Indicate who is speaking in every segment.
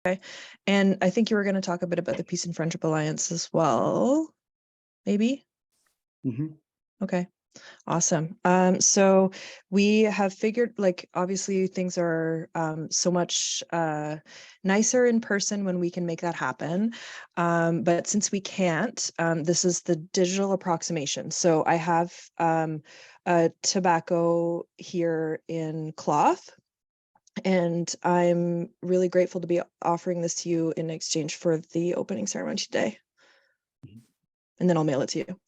Speaker 1: Okay. And I think you were going to talk a bit about the Peace and Friendship Alliance as well, maybe? Okay. Awesome. So we have figured, like, obviously things are so much nicer in person when we can make that happen. But since we can't, this is the digital approximation. So I have a tobacco here in cloth, and I'm really grateful to be offering this to you in exchange for the opening ceremony today. And then I'll mail it to you.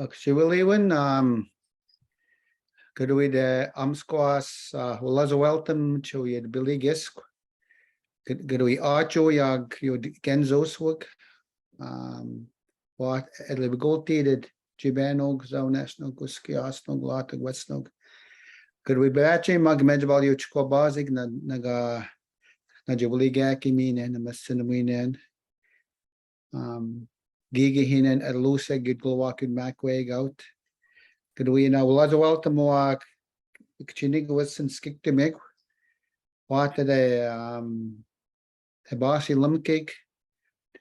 Speaker 2: Actually, could we the amsquas was welcome to you biligisk. Could we archo yag you genzoswag what elibgoted jibanog zonesnog uskiasnog latag westnog. Could we bache magmedbal you chkobazig naga najibuligaki minen and massinaminen Gigi hinen at Lusa good glowakid macwag out. Could we now was welcome walk chinig was and skik to make what a basi lumcake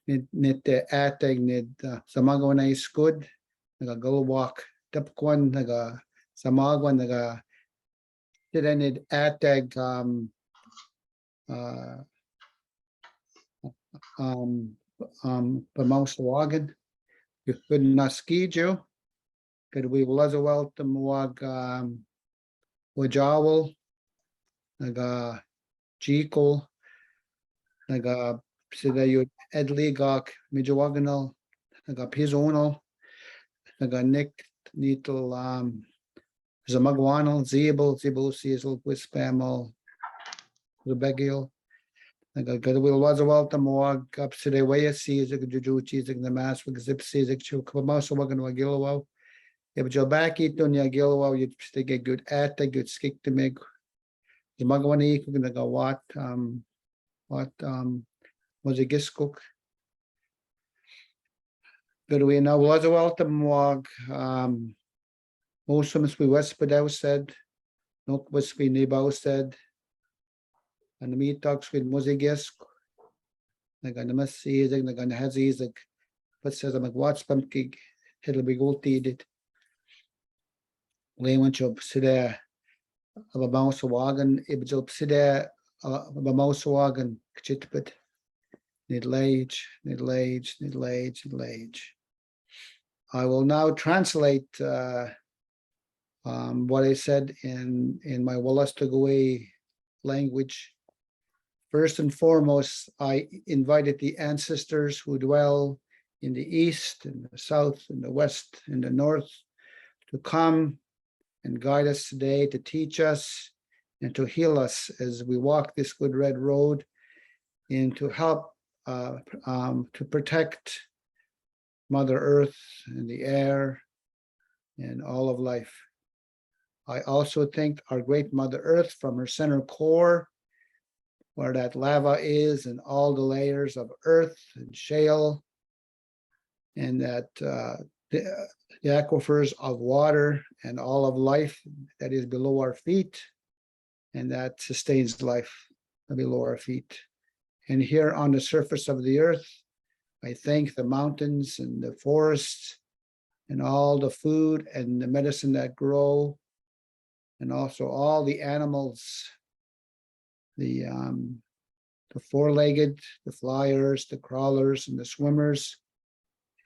Speaker 2: nit ateg nid samago na is good naga go walk tapkwan naga samagwan naga did I need ateg Pamausawagan, you could not ski Joe. Could we was welcome wag wajawal naga jikol naga sida you edligak mijawaganal naga pizonal naga nick nitl zamagwanal zibel seasel wispamal zubegil. Good will was welcome wag up to the way sees a juju cheese the mass with zip sees a mouse wagon wagillow. If you're back it on your gillow, you'd stick a good at a good skick to make the magwani gonna go what was a gis cook. Good we know was welcome wag most of we westpedal said no was we nebo said. And the meat talks with Mozigisk. Naganamasi, Naganhazi, but says I'm like, what's pumpkin? It'll be gold teed. Lay one chop, sit there of a mouse wagon, Ibjop sit there of a mouse wagon, chitpit. Need lage. I will now translate what I said in my Wolastoqewi language. First and foremost, I invited the ancestors who dwell in the east, in the south, in the west, in the north, to come and guide us today, to teach us and to heal us as we walk this good red road, and to help to protect Mother Earth and the air and all of life. I also thank our great Mother Earth from her center core, where that lava is and all the layers of earth and shale, and that the aquifers of water and all of life that is below our feet, and that sustains life below our feet. And here on the surface of the earth, I thank the mountains and the forests and all the food and the medicine that grow, and also all the animals, the four-legged, the flyers, the crawlers, and the swimmers,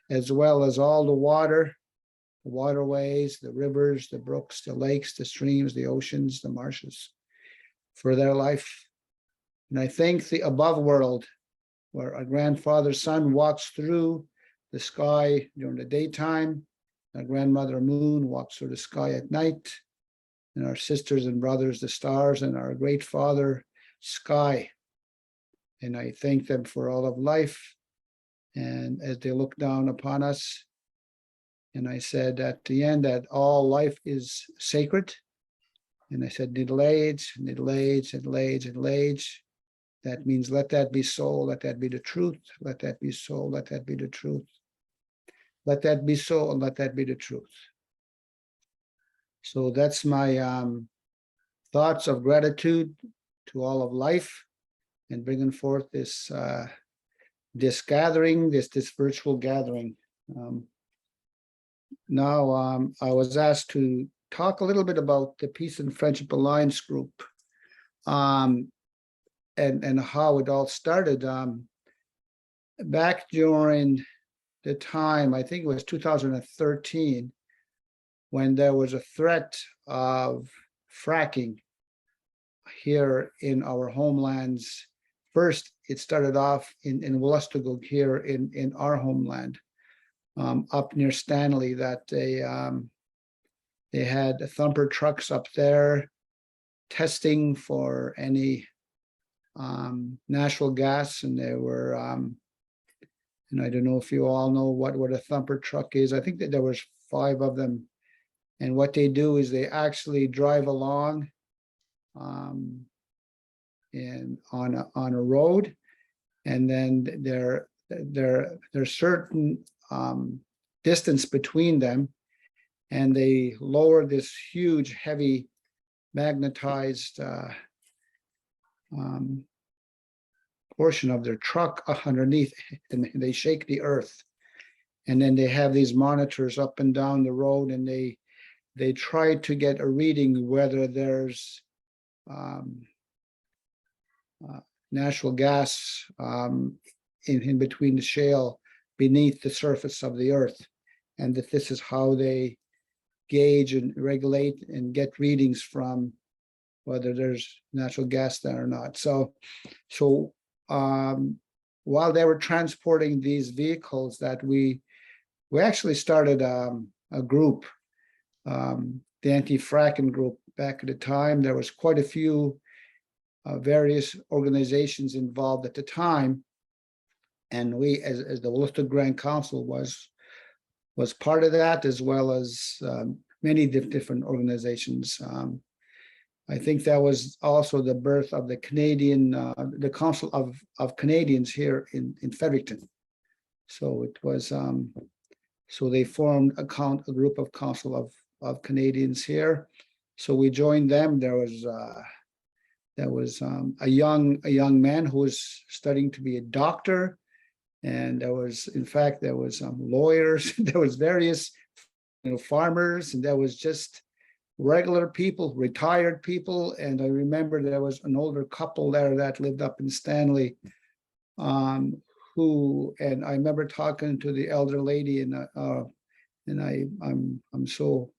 Speaker 2: as well as all the water, the waterways, the rivers, the brooks, the lakes, the streams, the oceans, the marshes, for their life. And I thank the above world, where our grandfather sun walks through the sky during the daytime, our grandmother moon walks through the sky at night, and our sisters and brothers, the stars, and our great father, sky. And I thank them for all of life, and as they look down upon us. And I said at the end that all life is sacred. And I said, nidlage. That means let that be so, let that be the truth, let that be so, let that be the truth. let that be so, and let that be the truth. So that's my thoughts of gratitude to all of life, and bringing forth this this gathering, this virtual gathering. Now, I was asked to talk a little bit about the Peace and Friendship Alliance group, and how it all started. Back during the time, I think it was 2013, when there was a threat of fracking here in our homelands. First, it started off in Wolastoqewi here in our homeland, up near Stanley, that they had thumper trucks up there testing for any natural gas, and they were and I don't know if you all know what a thumper truck is. I think that there was 5 of them, and what they do is they actually drive along and on a road, and then there's certain distance between them, and they lower this huge, heavy, magnetized portion of their truck underneath, and they shake the earth. And then they have these monitors up and down the road, and they try to get a reading whether there's natural gas in between the shale beneath the surface of the earth, and that this is how they gauge and regulate and get readings from whether there's natural gas there or not. So while they were transporting these vehicles, that we actually started a group, the anti-fracking group. Back at the time, there was quite a few various organizations involved at the time, and we, as the Wolastoqey Grand Council, was part of that, as well as many different organizations. I think that was also the birth of the Canadian, the Council of Canadians here in Fredericton. So it was, so they formed a group of Council of Canadians here. So we joined them. There was a young man who was studying to be a doctor, and there was lawyers. There was various farmers, and there was just regular people, retired people. And I remember there was an older couple there that lived up in Stanley, and I remember talking to the elder lady, and I'm so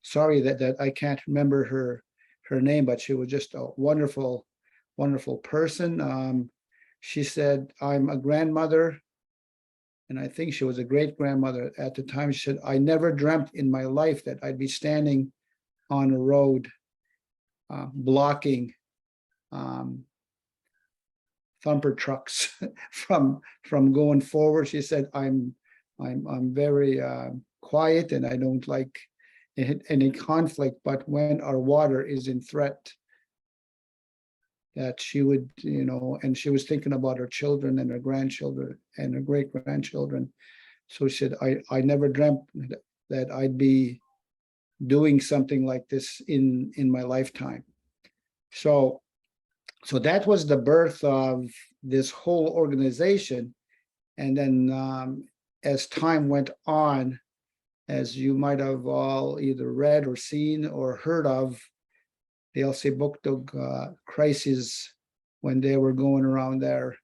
Speaker 2: sorry that I can't remember her name, but she was just a wonderful person. She said, "I'm a grandmother," and I think she was a great grandmother at the time. She said, "I never dreamt in my life that I'd be standing on a road blocking thumper trucks from going forward." She said, I'm very quiet, and I don't like any conflict, but when our water is in threat, that she would, and she was thinking about her children and her grandchildren and her great-grandchildren. So she said, I never dreamt that I'd be doing something like this in my lifetime. So that was the birth of this whole organization. And then as time went on, as you might have all either read or seen or heard of, the LC crisis, when they were going around there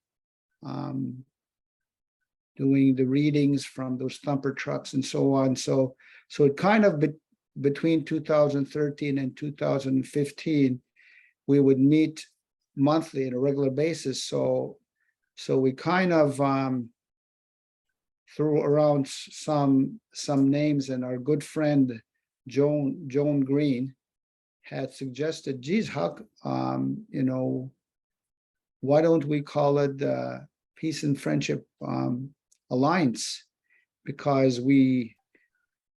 Speaker 2: doing the readings from those thumper trucks and so on. So it kind of between 2013 and 2015, we would meet monthly on a regular basis. So we kind of threw around some names, and our good friend Joan Green had suggested, geez, how why don't we call it the Peace and Friendship Alliance? Because we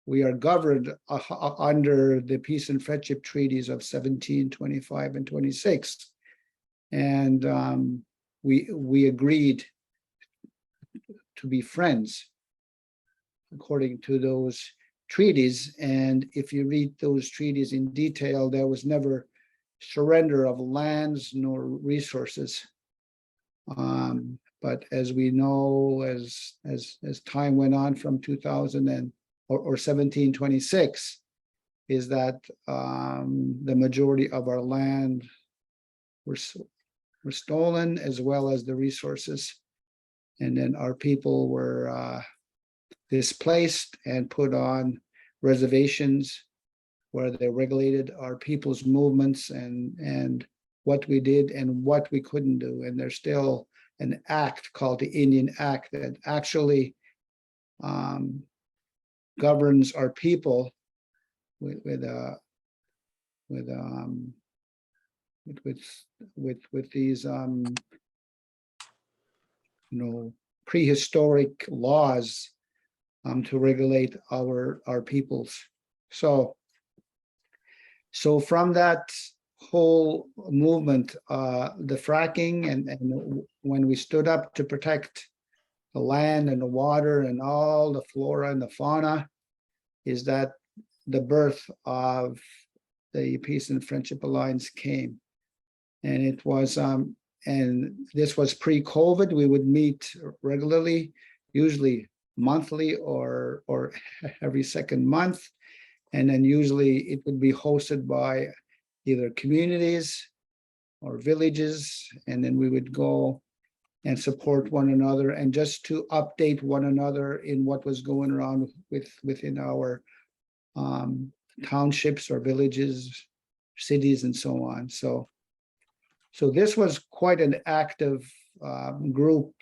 Speaker 2: are governed under the Peace and Friendship Treaties of 17, 25, and 26. And we agreed to be friends, according to those treaties. And if you read those treaties in detail, there was never surrender of lands nor resources. But as we know, as time went on from 2000 or 1726, is that the majority of our land were stolen, as well as the resources. And then our people were displaced and put on reservations where they regulated our people's movements and what we did and what we couldn't do. And there's still an act called the Indian Act that actually governs our people with these prehistoric laws to regulate our peoples. So from that whole movement, the fracking and when we stood up to protect the land and the water and all the flora and the fauna, is that the birth of the Peace and Friendship Alliance came. And it was and this was pre-COVID. We would meet regularly, usually monthly or every second month. And then usually it would be hosted by either communities or villages. And then we would go and support one another and just to update one another in what was going around within our townships or villages, cities, and so on. So this was quite an active group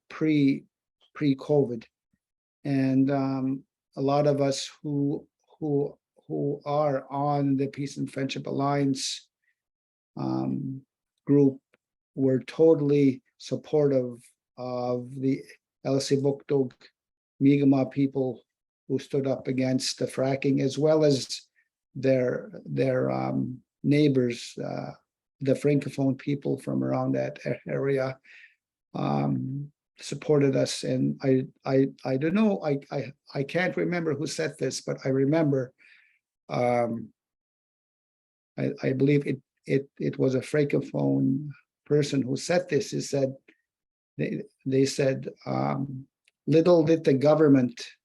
Speaker 2: pre-COVID, and a lot of us who are on the Peace and Friendship Alliance group were totally supportive of the Elsipogtog Mi'kmaq people who stood up against the fracking, as well as their neighbors, the Francophone people from around that area, supported us. And I don't know, I can't remember who said this, but I remember I believe it was a Francophone person who said this. He said they said little did the government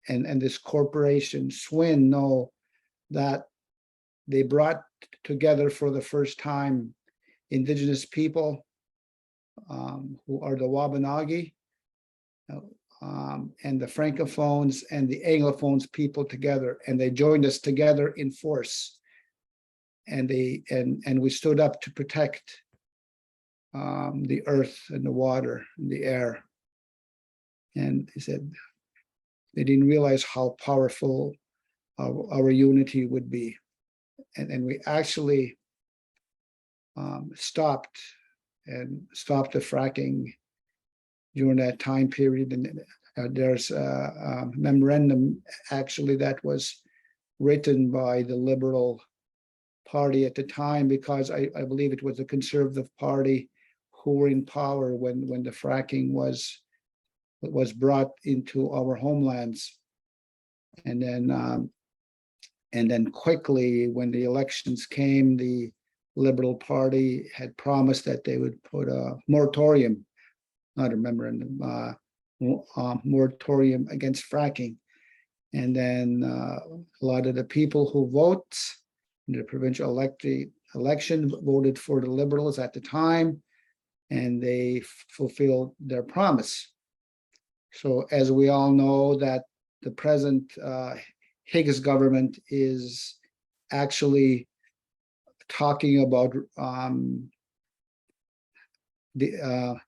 Speaker 2: and this corporation SWIN know that they brought together for the first time indigenous people who are the Wabanagi and the Francophones and the Anglophones people together, and they joined us together in force, and we stood up to protect the earth and the water and the air. And he said they didn't realize how powerful our unity would be. And we actually stopped the fracking during that time period. And there's a memorandum actually that was written by the Liberal Party at the time, because I believe it was the Conservative Party who were in power when the fracking was brought into our homelands. And then quickly, when the elections came, the Liberal Party had promised that they would put a moratorium, not a memorandum, moratorium against fracking. And then a lot of the people who vote in the provincial election voted for the Liberals at the time, and they fulfilled their promise. So as we all know, that the present Higgs government is actually talking about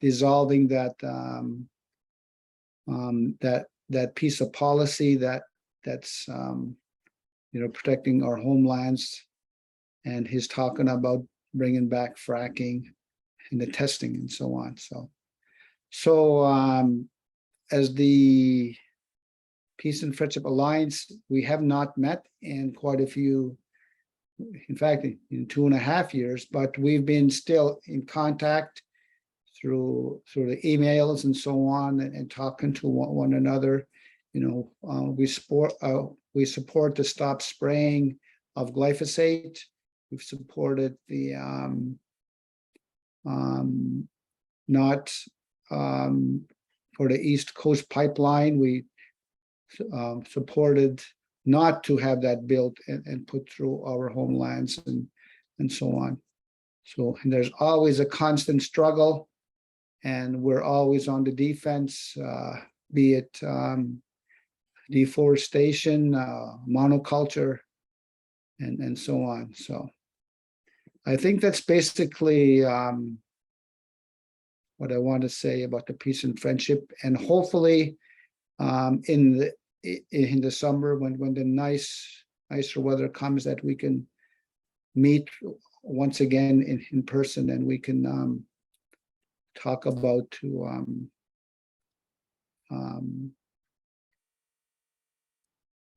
Speaker 2: dissolving that piece of policy that's protecting our homelands, and he's talking about bringing back fracking and the testing and so on. So as the Peace and Friendship Alliance, we have not met in quite a few, in fact, in 2.5 years, but we've been still in contact through the emails and so on, and talking to one another. We support the stop spraying of glyphosate. We've supported the not for the East Coast pipeline. We supported not to have that built and put through our homelands and so on. So, and there's always a constant struggle, and we're always on the defense, be it deforestation, monoculture, and so on. So I think that's basically what I want to say about the peace and friendship. And hopefully in the summer, when the nicer weather comes, that we can meet once again in person, and we can talk about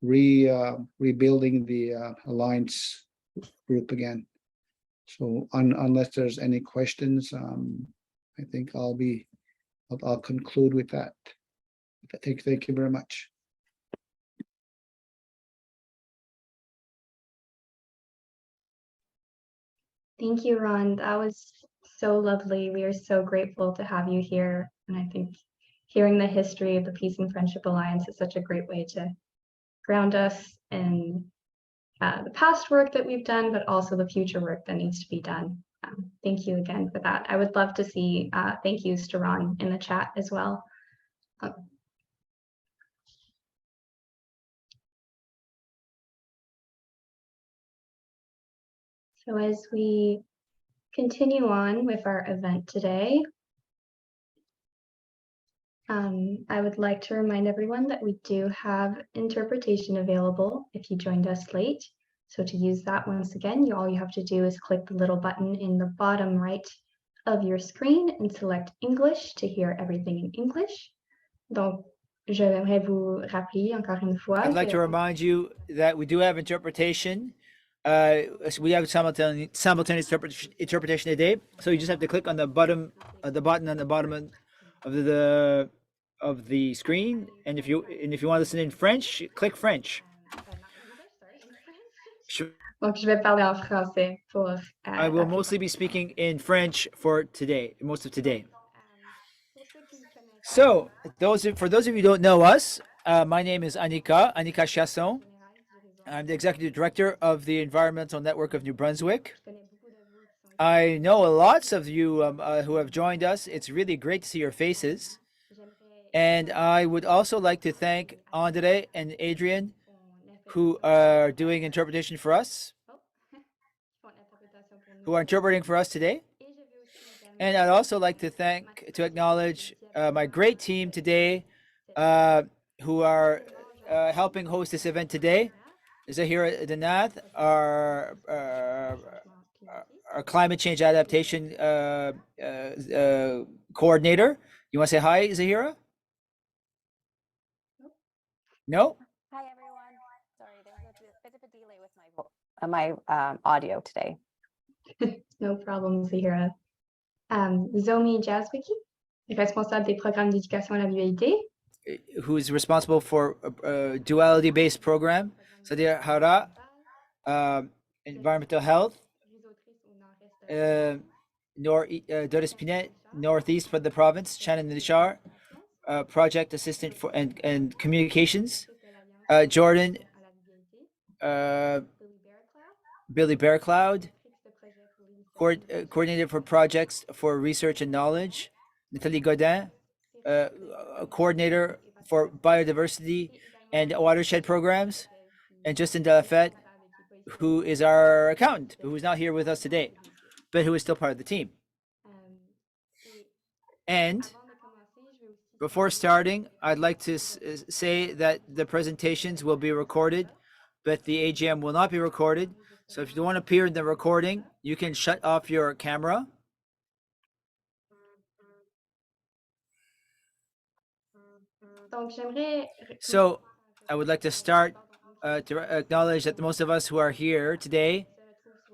Speaker 2: rebuilding the alliance group again. So unless there's any questions, I think I'll conclude with that. Thank you very much.
Speaker 3: Thank you, Ron. That was so lovely. We are so grateful to have you here. And I think hearing the history of the Peace and Friendship Alliance is such a great way to ground us in the past work that we've done, but also the future work that needs to be done. Thank you again for that. I would love to see thank yous to Ron in the chat as well. So as we continue on with our event today, I would like to remind everyone that we do have interpretation available if you joined us late. So to use that, once again, all you have to do is click the little button in the bottom right of your screen and select English to hear everything in English. Donc, j'aimerais vous rappeler encore une fois.
Speaker 4: I'd like to remind you that we do have interpretation. We have simultaneous interpretation today. So you just have to click on the button on the bottom of the screen, and if you want to listen in French, click French.
Speaker 3: Donc, je vais parler en français pour.
Speaker 4: I will mostly be speaking in French for today, most of today. So, for those of you who don't know us, my name is Anika Kci-Sakom. I'm the executive director of the Environmental Network of New Brunswick. I know lots of you who have joined us. It's really great to see your faces. And I would also like to thank Andre and Adrian, who are doing interpretation for us, who are interpreting for us today. And I'd also like to acknowledge my great team today, who are helping host this event today. Zahira Danath, our climate change adaptation coordinator. You want to say hi, Zahira? No?
Speaker 5: Hi, everyone. Sorry, there's a bit of a delay with my audio today.
Speaker 3: No problem, Zahira. Zomi Jazwicki, responsable des programmes d'éducation à la dualité.
Speaker 4: Who is responsible for a duality-based program. Sadir Hara, environmental health. Doris Pinet, northeast for the province. Shannon Nishar, project assistant for and communications. Jordan, Billy Bearcloud, coordinator for projects for research and knowledge. Nathalie Godin, coordinator for biodiversity and watershed programs. And Justin Delafette, who is our accountant, who is not here with us today, but who is still part of the team. And before starting, I'd like to say that the presentations will be recorded, but the AGM will not be recorded. So if you don't want to appear in the recording, you can shut off your camera. So I would like to start to acknowledge that most of us who are here today,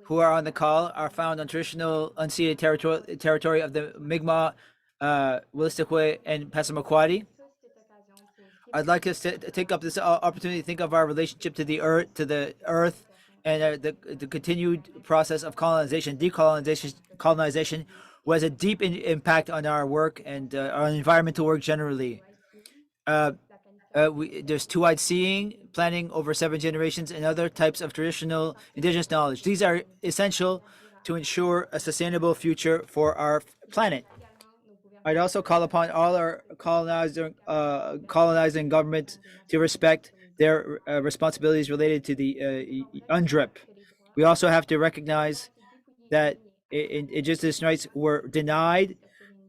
Speaker 4: who are on the call, are found on traditional unceded territory of the Mi'kmaq, Wolastoqewi and Passamaquoddy. I'd like us to take up this opportunity to think of our relationship to the earth, and the continued process of colonization was a deep impact on our work and our environmental work generally. There's two-eyed seeing, planning over 7 generations, and other types of traditional indigenous knowledge. These are essential to ensure a sustainable future for our planet. I'd also call upon all our colonizing governments to respect their responsibilities related to the UNDRIP. We also have to recognize that indigenous rights were denied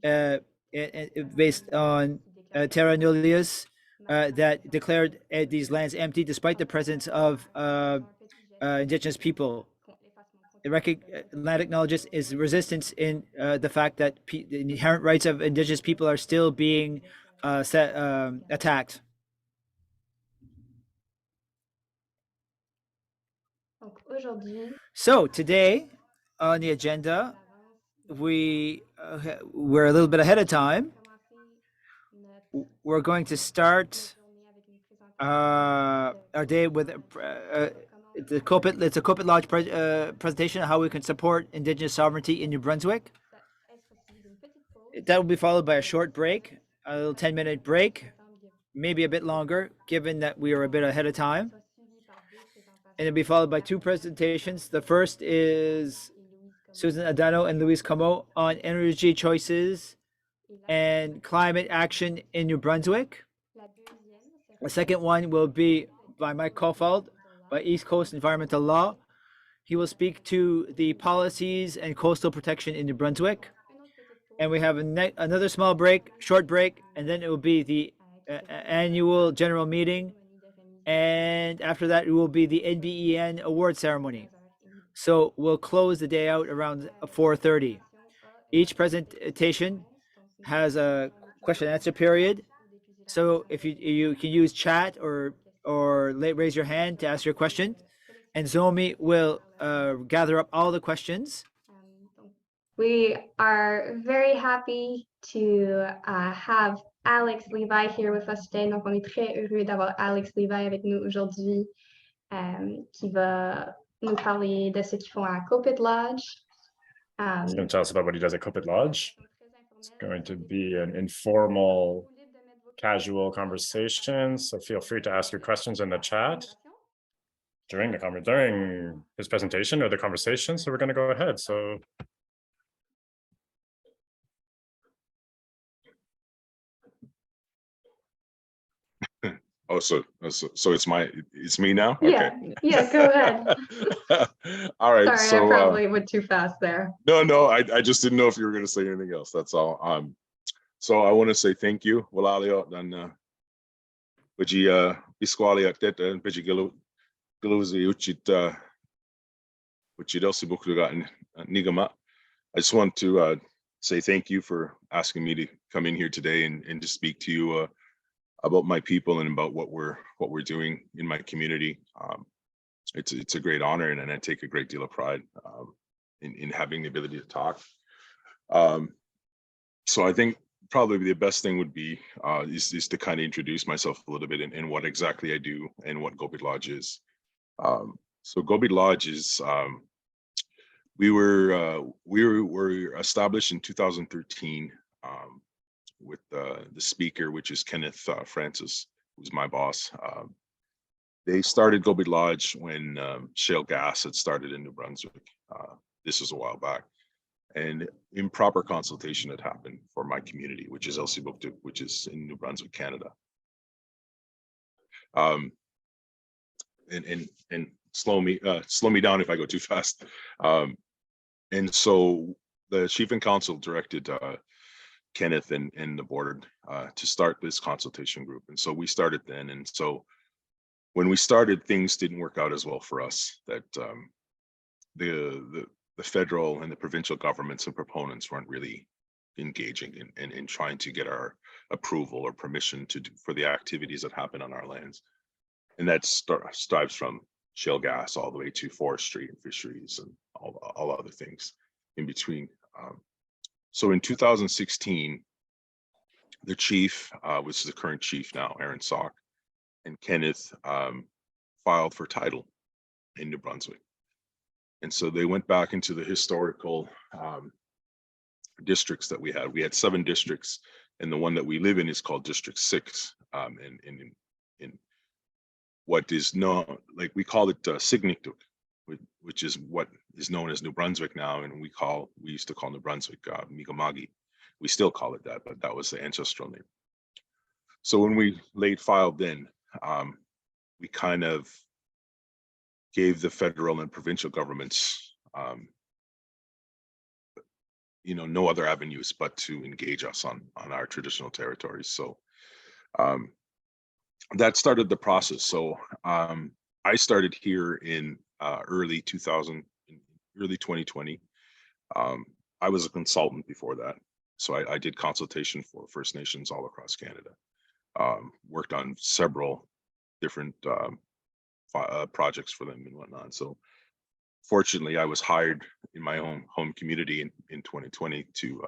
Speaker 4: based on terra nullius that declared these lands empty despite the presence of indigenous people. Land acknowledges is resistance in the fact that the inherent rights of indigenous people are still being attacked. So today on the agenda, we're a little bit ahead of time. We're going to start our day with it's a Kopit Lodge presentation on how we can support indigenous sovereignty in New Brunswick. That will be followed by a short break, a little 10-minute break, maybe a bit longer, given that we are a bit ahead of time. And it'll be followed by 2 presentations. The first is Susan Adano and Louise Comeau on energy choices and climate action in New Brunswick. The second one will be by Mike Kofahl, by East Coast Environmental Law. He will speak to the policies and coastal protection in New Brunswick. And we have another small break, short break, and then it will be the annual general meeting. And after that, it will be the NBEN award ceremony. So we'll close the day out around 4:30. Each presentation has a question and answer period. So if you can use chat or raise your hand to ask your question, and Zomi will gather up all the questions.
Speaker 3: We are very happy to have Alex Levi here with us today. Donc, on est très heureux d'avoir Alex Levi avec nous aujourd'hui, qui va nous parler de ce qu'ils font à Kopit Lodge.
Speaker 6: He's going to tell us about what he does at Kopit Lodge. It's going to be an informal, casual conversation, so feel free to ask your questions in the chat during his presentation or the conversation. So we're going to go ahead. So
Speaker 7: oh, so it's me now?
Speaker 3: Yeah,
Speaker 7: Okay.
Speaker 3: Yeah, go ahead.
Speaker 7: All right.
Speaker 3: Sorry, I probably went too fast there.
Speaker 7: No, I just didn't know if you were going to say anything else. That's all. So I want to say thank you. Walalio dan Viji Bisquali Actet and Viji Galuzi Uchit Uchidosibukuga Nigama. I just want to say thank you for asking me to come in here today and to speak to you about my people and about what we're doing in my community. It's a great honor, and I take a great deal of pride in having the ability to talk. So I think probably the best thing would be is to kind of introduce myself a little bit and what exactly I do and what Kopit Lodge is. So Kopit Lodge is we were established in 2013 with the speaker, which is Kenneth Francis, who's my boss. They started Kopit Lodge when shale gas had started in New Brunswick. This was a while back. And improper consultation had happened for my community, which is Elsipogtog, which is in New Brunswick, Canada. And slow me down if I go too fast. And so the chief and council directed Kenneth and the board to start this consultation group. And so we started then. And so when we started, things didn't work out as well for us. That the federal and the provincial governments and proponents weren't really engaging in trying to get our approval or permission for the activities that happen on our lands. And that strives from shale gas all the way to forestry and fisheries and all other things in between. So in 2016, the chief, which is the current chief now, Aaron Sock, and Kenneth filed for title in New Brunswick. And so they went back into the historical districts that we had. We had 7 districts, and the one that we live in is called District 6. In what is known, like we call it Signituk, which is what is known as New Brunswick now, and we used to call New Brunswick Mi'kmaq. We still call it that, but that was the ancestral name. So when we late filed in, we kind of gave the federal and provincial governments, no other avenues but to engage us on our traditional territories. So that started the process. So I started here in early 2020. I was a consultant before that. So I did consultation for First Nations all across Canada. Worked on several different projects for them and whatnot. So fortunately, I was hired in my own home community in 2020 to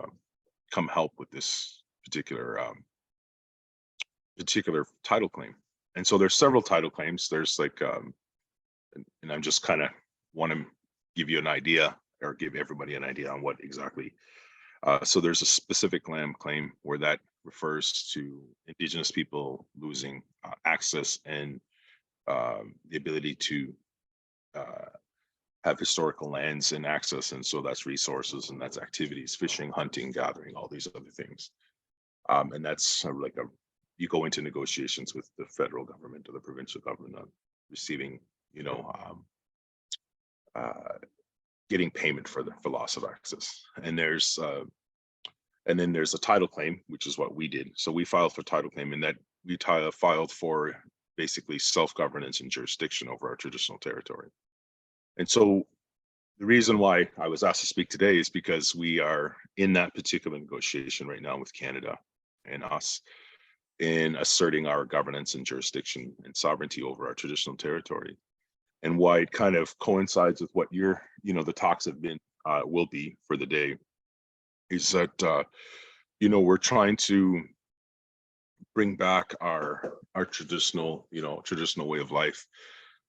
Speaker 7: come help with this particular title claim. And so there's several title claims. There's like, and I'm just kind of want to give you an idea or give everybody an idea on what exactly. So there's a specific land claim where that refers to Indigenous people losing access and the ability to have historical lands and access. And so that's resources and that's activities, fishing, hunting, gathering, all these other things. And that's like you go into negotiations with the federal government or the provincial government on receiving, getting payment for loss of access. And then there's a title claim, which is what we did. So we filed for title claim, and that we filed for basically self-governance and jurisdiction over our traditional territory. And so the reason why I was asked to speak today is because we are in that particular negotiation right now with Canada and us in asserting our governance and jurisdiction and sovereignty over our traditional territory. And why it kind of coincides with what the talks have been, will be for the day, is that, we're trying to bring back our traditional, traditional way of life.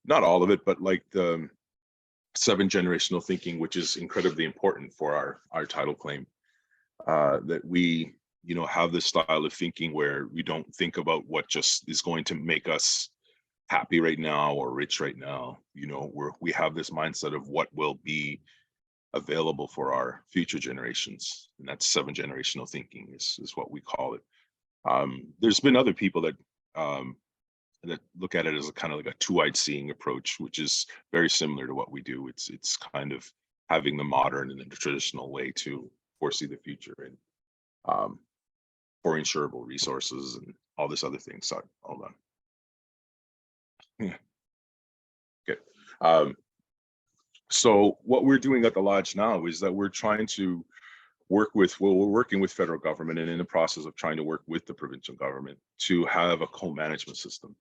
Speaker 7: Not all of it, but like the 7 generational thinking, which is incredibly important for our title claim, that we, have this style of thinking where we don't think about what just is going to make us happy right now or rich right now. We have this mindset of what will be available for our future generations, and that's 7 generational thinking is what we call it. There's been other people that look at it as a kind of like a 2-eyed seeing approach, which is very similar to what we do. It's kind of having the modern and the traditional way to foresee the future and for insurable resources and all this other thing. Sorry, hold on. Yeah. Okay. So what we're doing at the lodge now is that we're trying to we're working with federal government and in the process of trying to work with the provincial government to have a co-management system.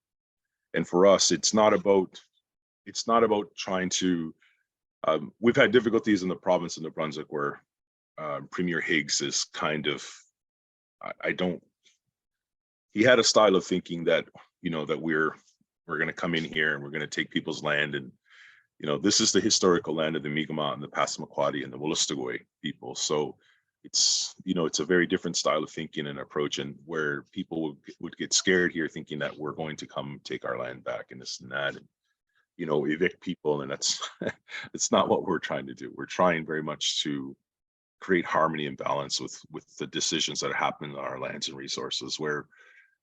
Speaker 7: And for us, it's not about trying to, we've had difficulties in the province of New Brunswick where Premier Higgs is kind of, he had a style of thinking that, that we're going to come in here and we're going to take people's land. And, this is the historical land of the Mi'kmaq and the Passamaquoddy and the Wolastoqewi people. So it's, it's a very different style of thinking and approach, and where people would get scared here thinking that we're going to come take our land back and this and that, and, evict people. And that's, it's not what we're trying to do. We're trying very much to create harmony and balance with the decisions that happen on our lands and resources, where,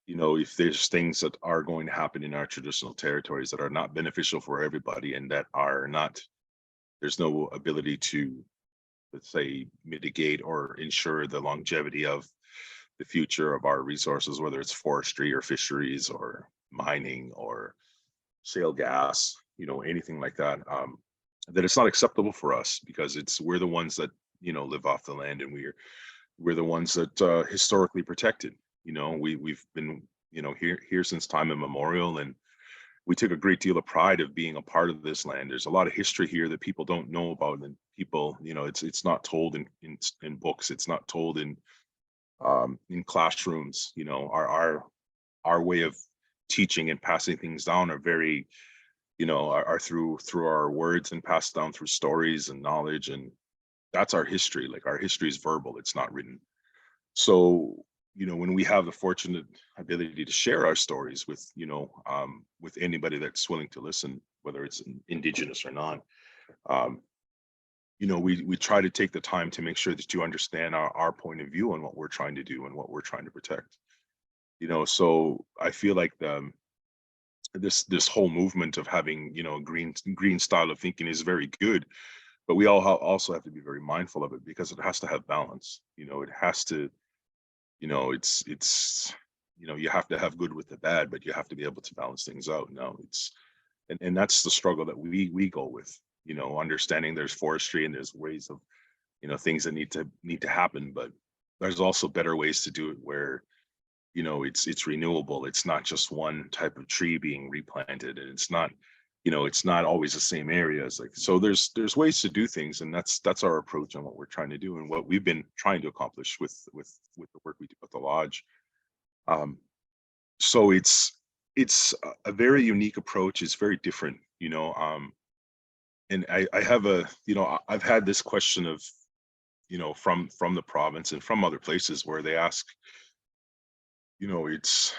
Speaker 7: if there's things that are going to happen in our traditional territories that are not beneficial for everybody and that are not, there's no ability to, let's say, mitigate or ensure the longevity of the future of our resources, whether it's forestry or fisheries or mining or shale gas, anything like that, that it's not acceptable for us, because we're the ones that, live off the land, and we're the ones that historically protected. We've been, here since time immemorial, and we took a great deal of pride of being a part of this land. There's a lot of history here that people don't know about, and people, it's not told in books. It's not told in in classrooms. You know, our way of teaching and passing things down are very, you know, are through our words and passed down through stories and knowledge, and that's our history. Like our history is verbal, it's not written. So, you know, when we have the fortunate ability to share our stories with, you know, with anybody that's willing to listen, whether it's indigenous or not, you know, we try to take the time to make sure that you understand our point of view on what we're trying to do and what we're trying to protect. You know, so I feel like this whole movement of having, you know, green style of thinking is very good, but we all also have to be very mindful of it, because it has to have balance. You know, it has to, you know, it's you know, you have to have good with the bad, but you have to be able to balance things out. No, it's and that's the struggle that we go with, you know, understanding there's forestry and there's ways of, you know, things that need to happen, but there's also better ways to do it where, you know, it's renewable. It's not just one type of tree being replanted, and it's not, you know, it's not always the same areas. Like, so there's ways to do things, and that's our approach on what we're trying to do and what we've been trying to accomplish with the work we do at the lodge. So it's a very unique approach. It's very different, you know. And I have a, you know, I've had this question of, you know, from the province and from other places where they ask, you know, it's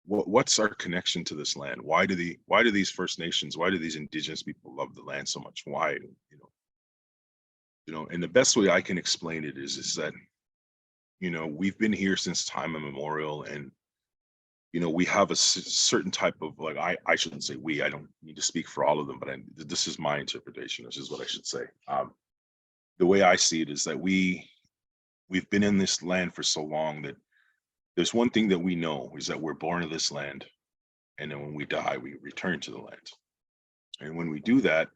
Speaker 7: what's our connection to this land? Why do these First Nations, why do these indigenous people love the land so much? Why, you know, and the best way I can explain it is that, you know, we've been here since time immemorial, and, you know, we have a certain type of, like, I shouldn't say we, I don't need to speak for all of them, but this is my interpretation, this is what I should say. The way I see it is that we've been in this land for so long that there's one thing that we know is that we're born to this land, and then when we die, we return to the land. And when we do that,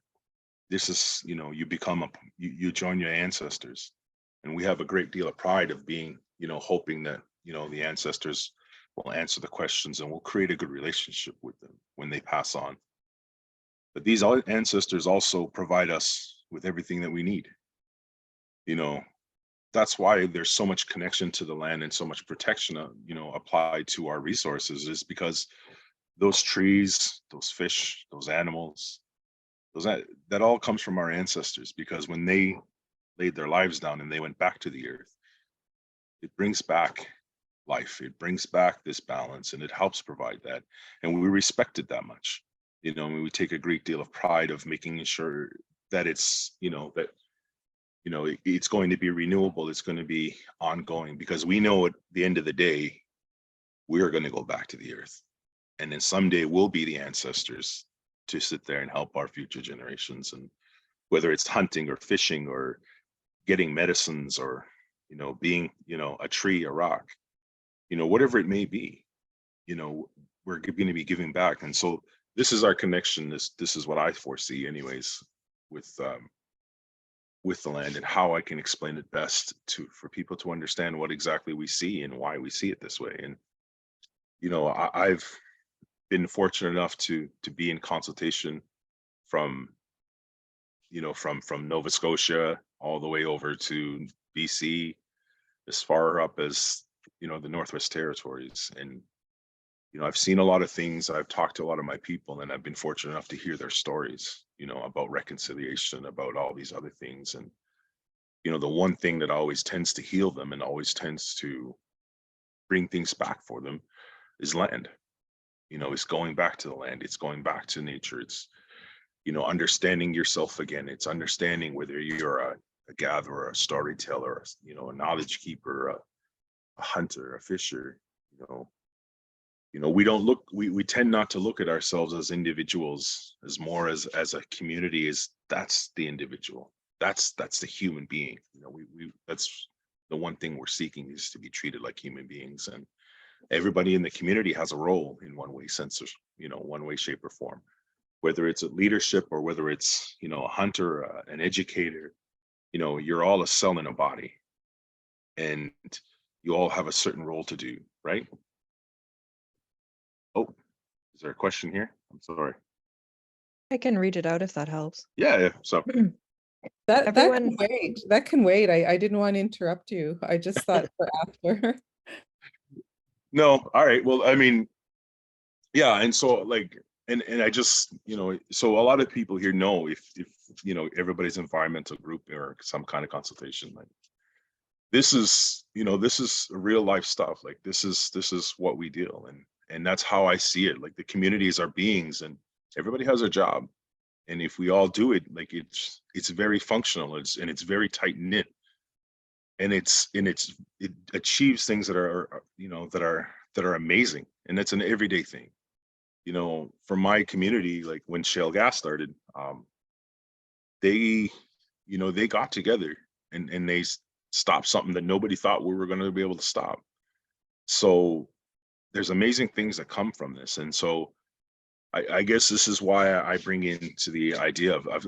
Speaker 7: this is, you know, you join your ancestors. And we have a great deal of pride of being, you know, hoping that, you know, the ancestors will answer the questions and we'll create a good relationship with them when they pass on. But these ancestors also provide us with everything that we need. You know, that's why there's so much connection to the land and so much protection, you know, applied to our resources, is because those trees, those fish, those animals, that all comes from our ancestors, because when they laid their lives down and they went back to the earth, it brings back life, it brings back this balance, and it helps provide that. And we respect it that much. You know, we take a great deal of pride of making sure that it's, you know, that, you know, it's going to be renewable, it's going to be ongoing, because we know at the end of the day, we're going to go back to the earth. And then someday we'll be the ancestors to sit there and help our future generations. And whether it's hunting or fishing or getting medicines or, you know, being, you know, a tree, a rock, you know, whatever it may be, you know, we're going to be giving back. And so this is our connection. This is what I foresee anyways with the land, and how I can explain it best for people to understand what exactly we see and why we see it this way. And, you know, I've been fortunate enough to be in consultation from, you know, from Nova Scotia all the way over to BC, as far up as, you know, the Northwest Territories. And, you know, I've seen a lot of things. I've talked to a lot of my people, and I've been fortunate enough to hear their stories, you know, about reconciliation, about all these other things. And, you know, the one thing that always tends to heal them and always tends to bring things back for them is land. You know, it's going back to the land, it's going back to nature, it's, you know, understanding yourself again. It's understanding whether you're a gatherer, a storyteller, you know, a knowledge keeper, a hunter, a fisher. You know, we don't look, we tend not to look at ourselves as individuals, as more as a community. Is that's the individual, that's the human being. You know, we that's the one thing we're seeking, is to be treated like human beings. And everybody in the community has a role in one way, sense, you know, one way, shape or form, whether it's a leadership or whether it's, you know, a hunter, an educator. You know, you're all a cell in a body, and you all have a certain role to do, right? Oh, is there a question here? I'm sorry.
Speaker 1: I can read it out if that helps.
Speaker 7: Yeah. So
Speaker 8: That
Speaker 1: Everyone-
Speaker 8: can wait. That can wait. I didn't want to interrupt you. I just thought for after.
Speaker 7: No, all right. Well, I mean, yeah, and so like, and I just, so a lot of people here know if everybody's environmental group or some kind of consultation, like this is real life stuff. Like this is what we deal, and that's how I see it. Like the communities are beings, and everybody has a job, and if we all do it, like it's very functional. It's very tight knit, and it achieves things that are that are amazing, and it's an everyday thing. For my community, like when shale gas started, they got together and they stopped something that nobody thought we were going to be able to stop. So there's amazing things that come from this. And so I guess this is why I bring into the idea of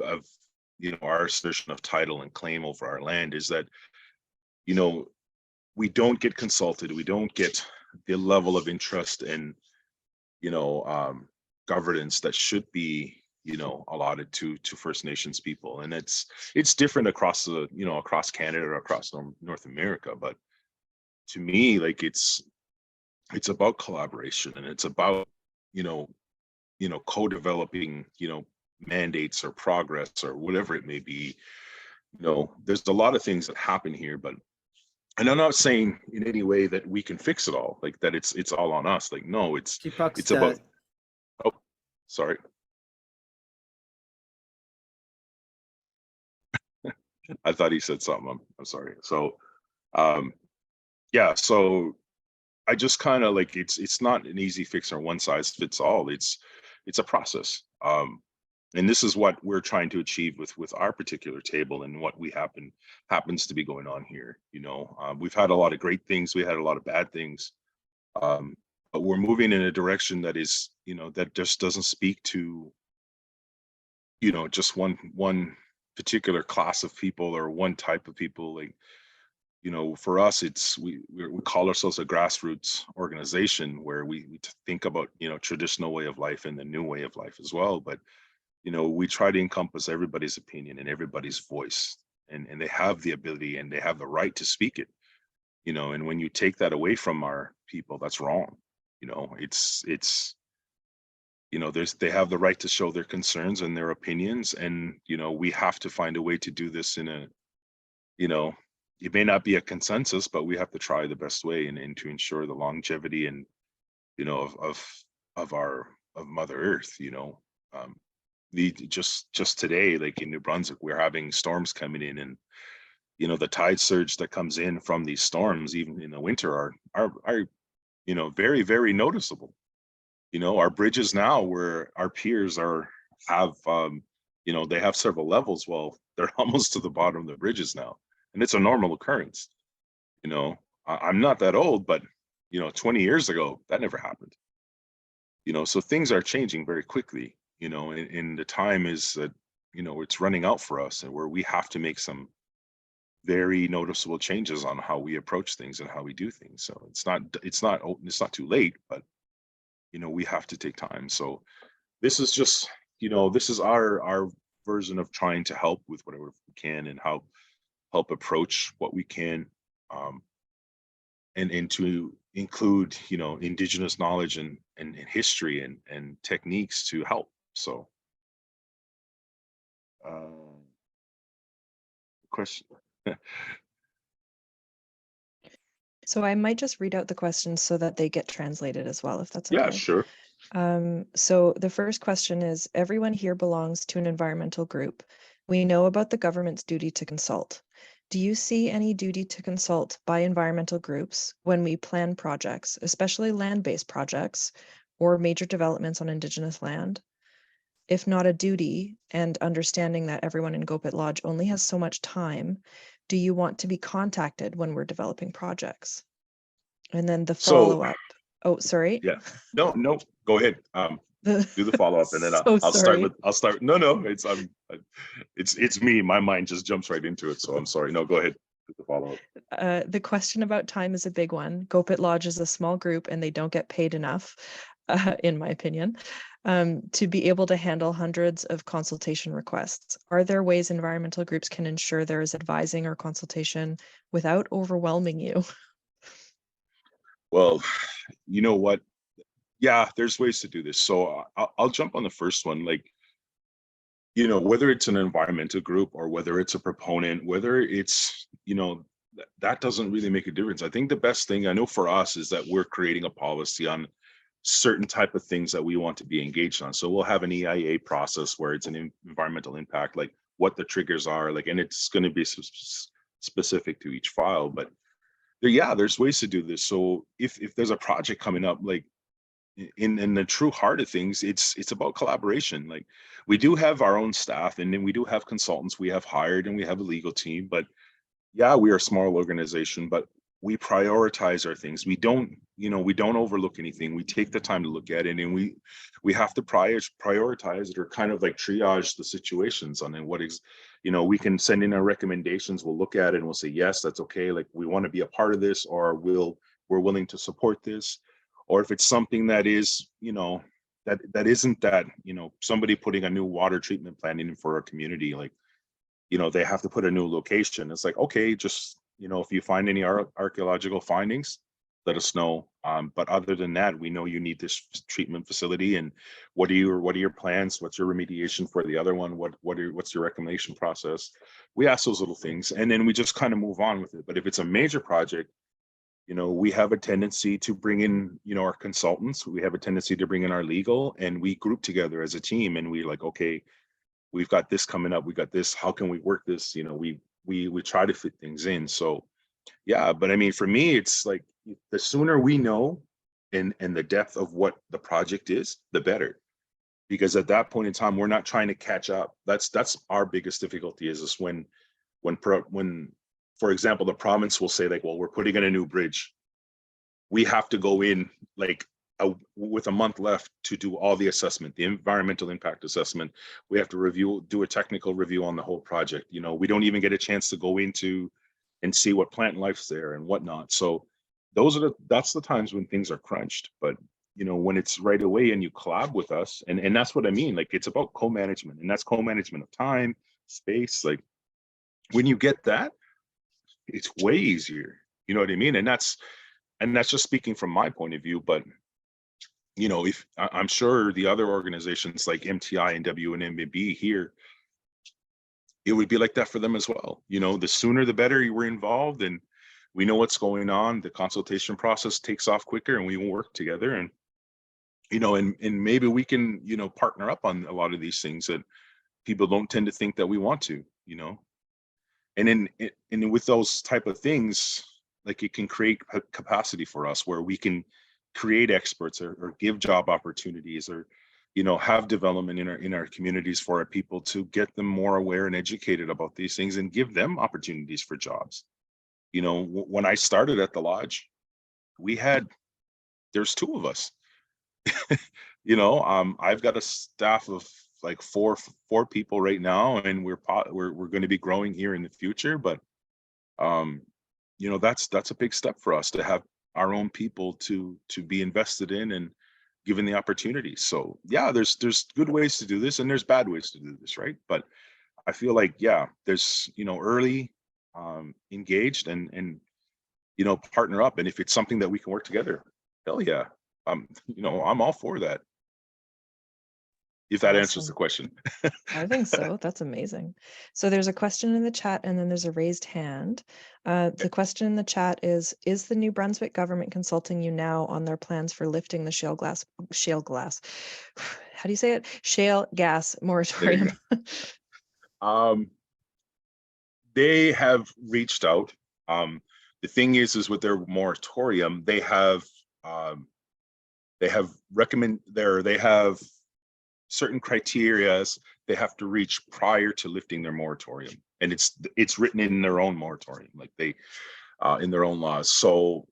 Speaker 7: our assertion of title and claim over our land is that, we don't get consulted. We don't get the level of interest and, governance that should be, allotted to First Nations people. And it's different across across Canada or across North America. But to me, like it's about collaboration, and it's about, co-developing, mandates or progress or whatever it may be. There's a lot of things that happen here, and I'm not saying in any way that we can fix it all, like that it's all on us. Like, no, it's about, oh, sorry. I thought he said something. I'm sorry. So, yeah, so I just kind of like, it's not an easy fix or one size fits all. It's a process. And this is what we're trying to achieve with our particular table and what happens to be going on here. We've had a lot of great things. We had a lot of bad things. But we're moving in a direction that is, that just doesn't speak to, just one particular class of people or one type of people. Like, for us, we call ourselves a grassroots organization where we think about, traditional way of life and the new way of life as well. But, we try to encompass everybody's opinion and everybody's voice, and they have the ability and they have the right to speak it, and when you take that away from our people, that's wrong. They have the right to show their concerns and their opinions, and, we have to find a way to do this in a, it may not be a consensus, but we have to try the best way and to ensure the longevity and, of Mother Earth. Just today, like in New Brunswick, we're having storms coming in, and the tide surge that comes in from these storms, even in the winter, are very, very noticeable. Our bridges now, where our piers have they have several levels. Well, they're almost to the bottom of the bridges now, and it's a normal occurrence. I'm not that old, but 20 years ago that never happened. So things are changing very quickly. And the time is that, it's running out for us, and where we have to make some very noticeable changes on how we approach things and how we do things. So it's not too late, but, we have to take time. So this is just, this is our version of trying to help with whatever we can and help approach what we can, and to include, indigenous knowledge and history and techniques to help. So, question.
Speaker 1: So I might just read out the questions so that they get translated as well, if that's okay.
Speaker 7: Yeah, sure.
Speaker 1: So the first question is, everyone here belongs to an environmental group. We know about the government's duty to consult. Do you see any duty to consult by environmental groups when we plan projects, especially land-based projects or major developments on Indigenous land? If not a duty, and understanding that everyone in Kopit Lodge only has so much time, do you want to be contacted when we're developing projects? And then the follow-up. Oh, sorry.
Speaker 7: Yeah. No, go ahead. Do the follow-up, and then I'll start. No, it's me. My mind just jumps right into it. So I'm sorry. No, go ahead. Do the follow-up.
Speaker 1: The question about time is a big one. Kopit Lodge is a small group and they don't get paid enough, in my opinion. to be able to handle hundreds of consultation requests? Are there ways environmental groups can ensure there is advising or consultation without overwhelming you?
Speaker 7: Well, you know what? Yeah, there's ways to do this. So I'll jump on the first one. Like, you know, whether it's an environmental group or whether it's a proponent, whether it's, you know, that doesn't really make a difference. I think the best thing I know for us is that we're creating a policy on certain type of things that we want to be engaged on. So we'll have an EIA process where it's an environmental impact, like what the triggers are, like, and it's going to be specific to each file. But yeah, there's ways to do this. So if there's a project coming up, like in the true heart of things, it's about collaboration. Like, we do have our own staff, and then we do have consultants we have hired, and we have a legal team. But yeah, we are a small organization, but we prioritize our things. We don't, you know, we don't overlook anything. We take the time to look at it, and we have to prioritize it, or kind of like triage the situations on it. What is, you know, we can send in our recommendations. We'll look at it and we'll say, yes, that's okay. Like, we want to be a part of this, or we're willing to support this. Or if it's something that is, you know, that isn't that, you know, somebody putting a new water treatment plant in for a community, like, you know, they have to put a new location. It's like, okay, just, you know, if you find any archaeological findings, let us know. But other than that, we know you need this treatment facility, and what are your plans? What's your remediation for the other one? What's your reclamation process? We ask those little things, and then we just kind of move on with it. But if it's a major project, you know, we have a tendency to bring in, you know, our consultants. We have a tendency to bring in our legal, and we group together as a team, and we like, okay, we've got this coming up. We got this. How can we work this? You know, we try to fit things in. So yeah, but I mean, for me, it's like the sooner we know and the depth of what the project is, the better. Because at that point in time, we're not trying to catch up. That's our biggest difficulty is when, for example, the province will say, like, well, we're putting in a new bridge. We have to go in like with a month left to do all the assessment, the environmental impact assessment. We have to do a technical review on the whole project. You know, we don't even get a chance to go into and see what plant life's there and whatnot. So that's the times when things are crunched. But, you know, when it's right away and you collab with us, and that's what I mean, like, it's about co-management, and that's co-management of time, space. Like, when you get that, it's way easier. You know what I mean? And that's just speaking from my point of view. But, you know, if I'm sure the other organizations like MTI and WNMB here, it would be like that for them as well. You know, the sooner the better you were involved, and we know what's going on. The consultation process takes off quicker, and we will work together. And, you know, and maybe we can, you know, partner up on a lot of these things that people don't tend to think that we want to, you know. And then with those type of things, like, it can create a capacity for us where we can create experts or give job opportunities, or, you know, have development in our communities for our people, to get them more aware and educated about these things, and give them opportunities for jobs. You know, when I started at the lodge, there's two of us. You know, I've got a staff of like four people right now, and we're going to be growing here in the future. But you know, that's a big step for us to have our own people to be invested in and given the opportunity. So yeah, there's good ways to do this, and there's bad ways to do this, right? But I feel like, yeah, there's, you know, early engaged and you know, partner up, and if it's something that we can work together, hell yeah, you know, I'm all for that. If that answers the question.
Speaker 1: I think so. That's amazing. So there's a question in the chat, and then there's a raised hand. The question in the chat is the New Brunswick government consulting you now on their plans for lifting the shale gas, how do you say it? Shale gas moratorium?
Speaker 7: They have reached out. The thing is with their moratorium, they have certain criterias they have to reach prior to lifting their moratorium, and it's written in their own moratorium, like they in their own laws. So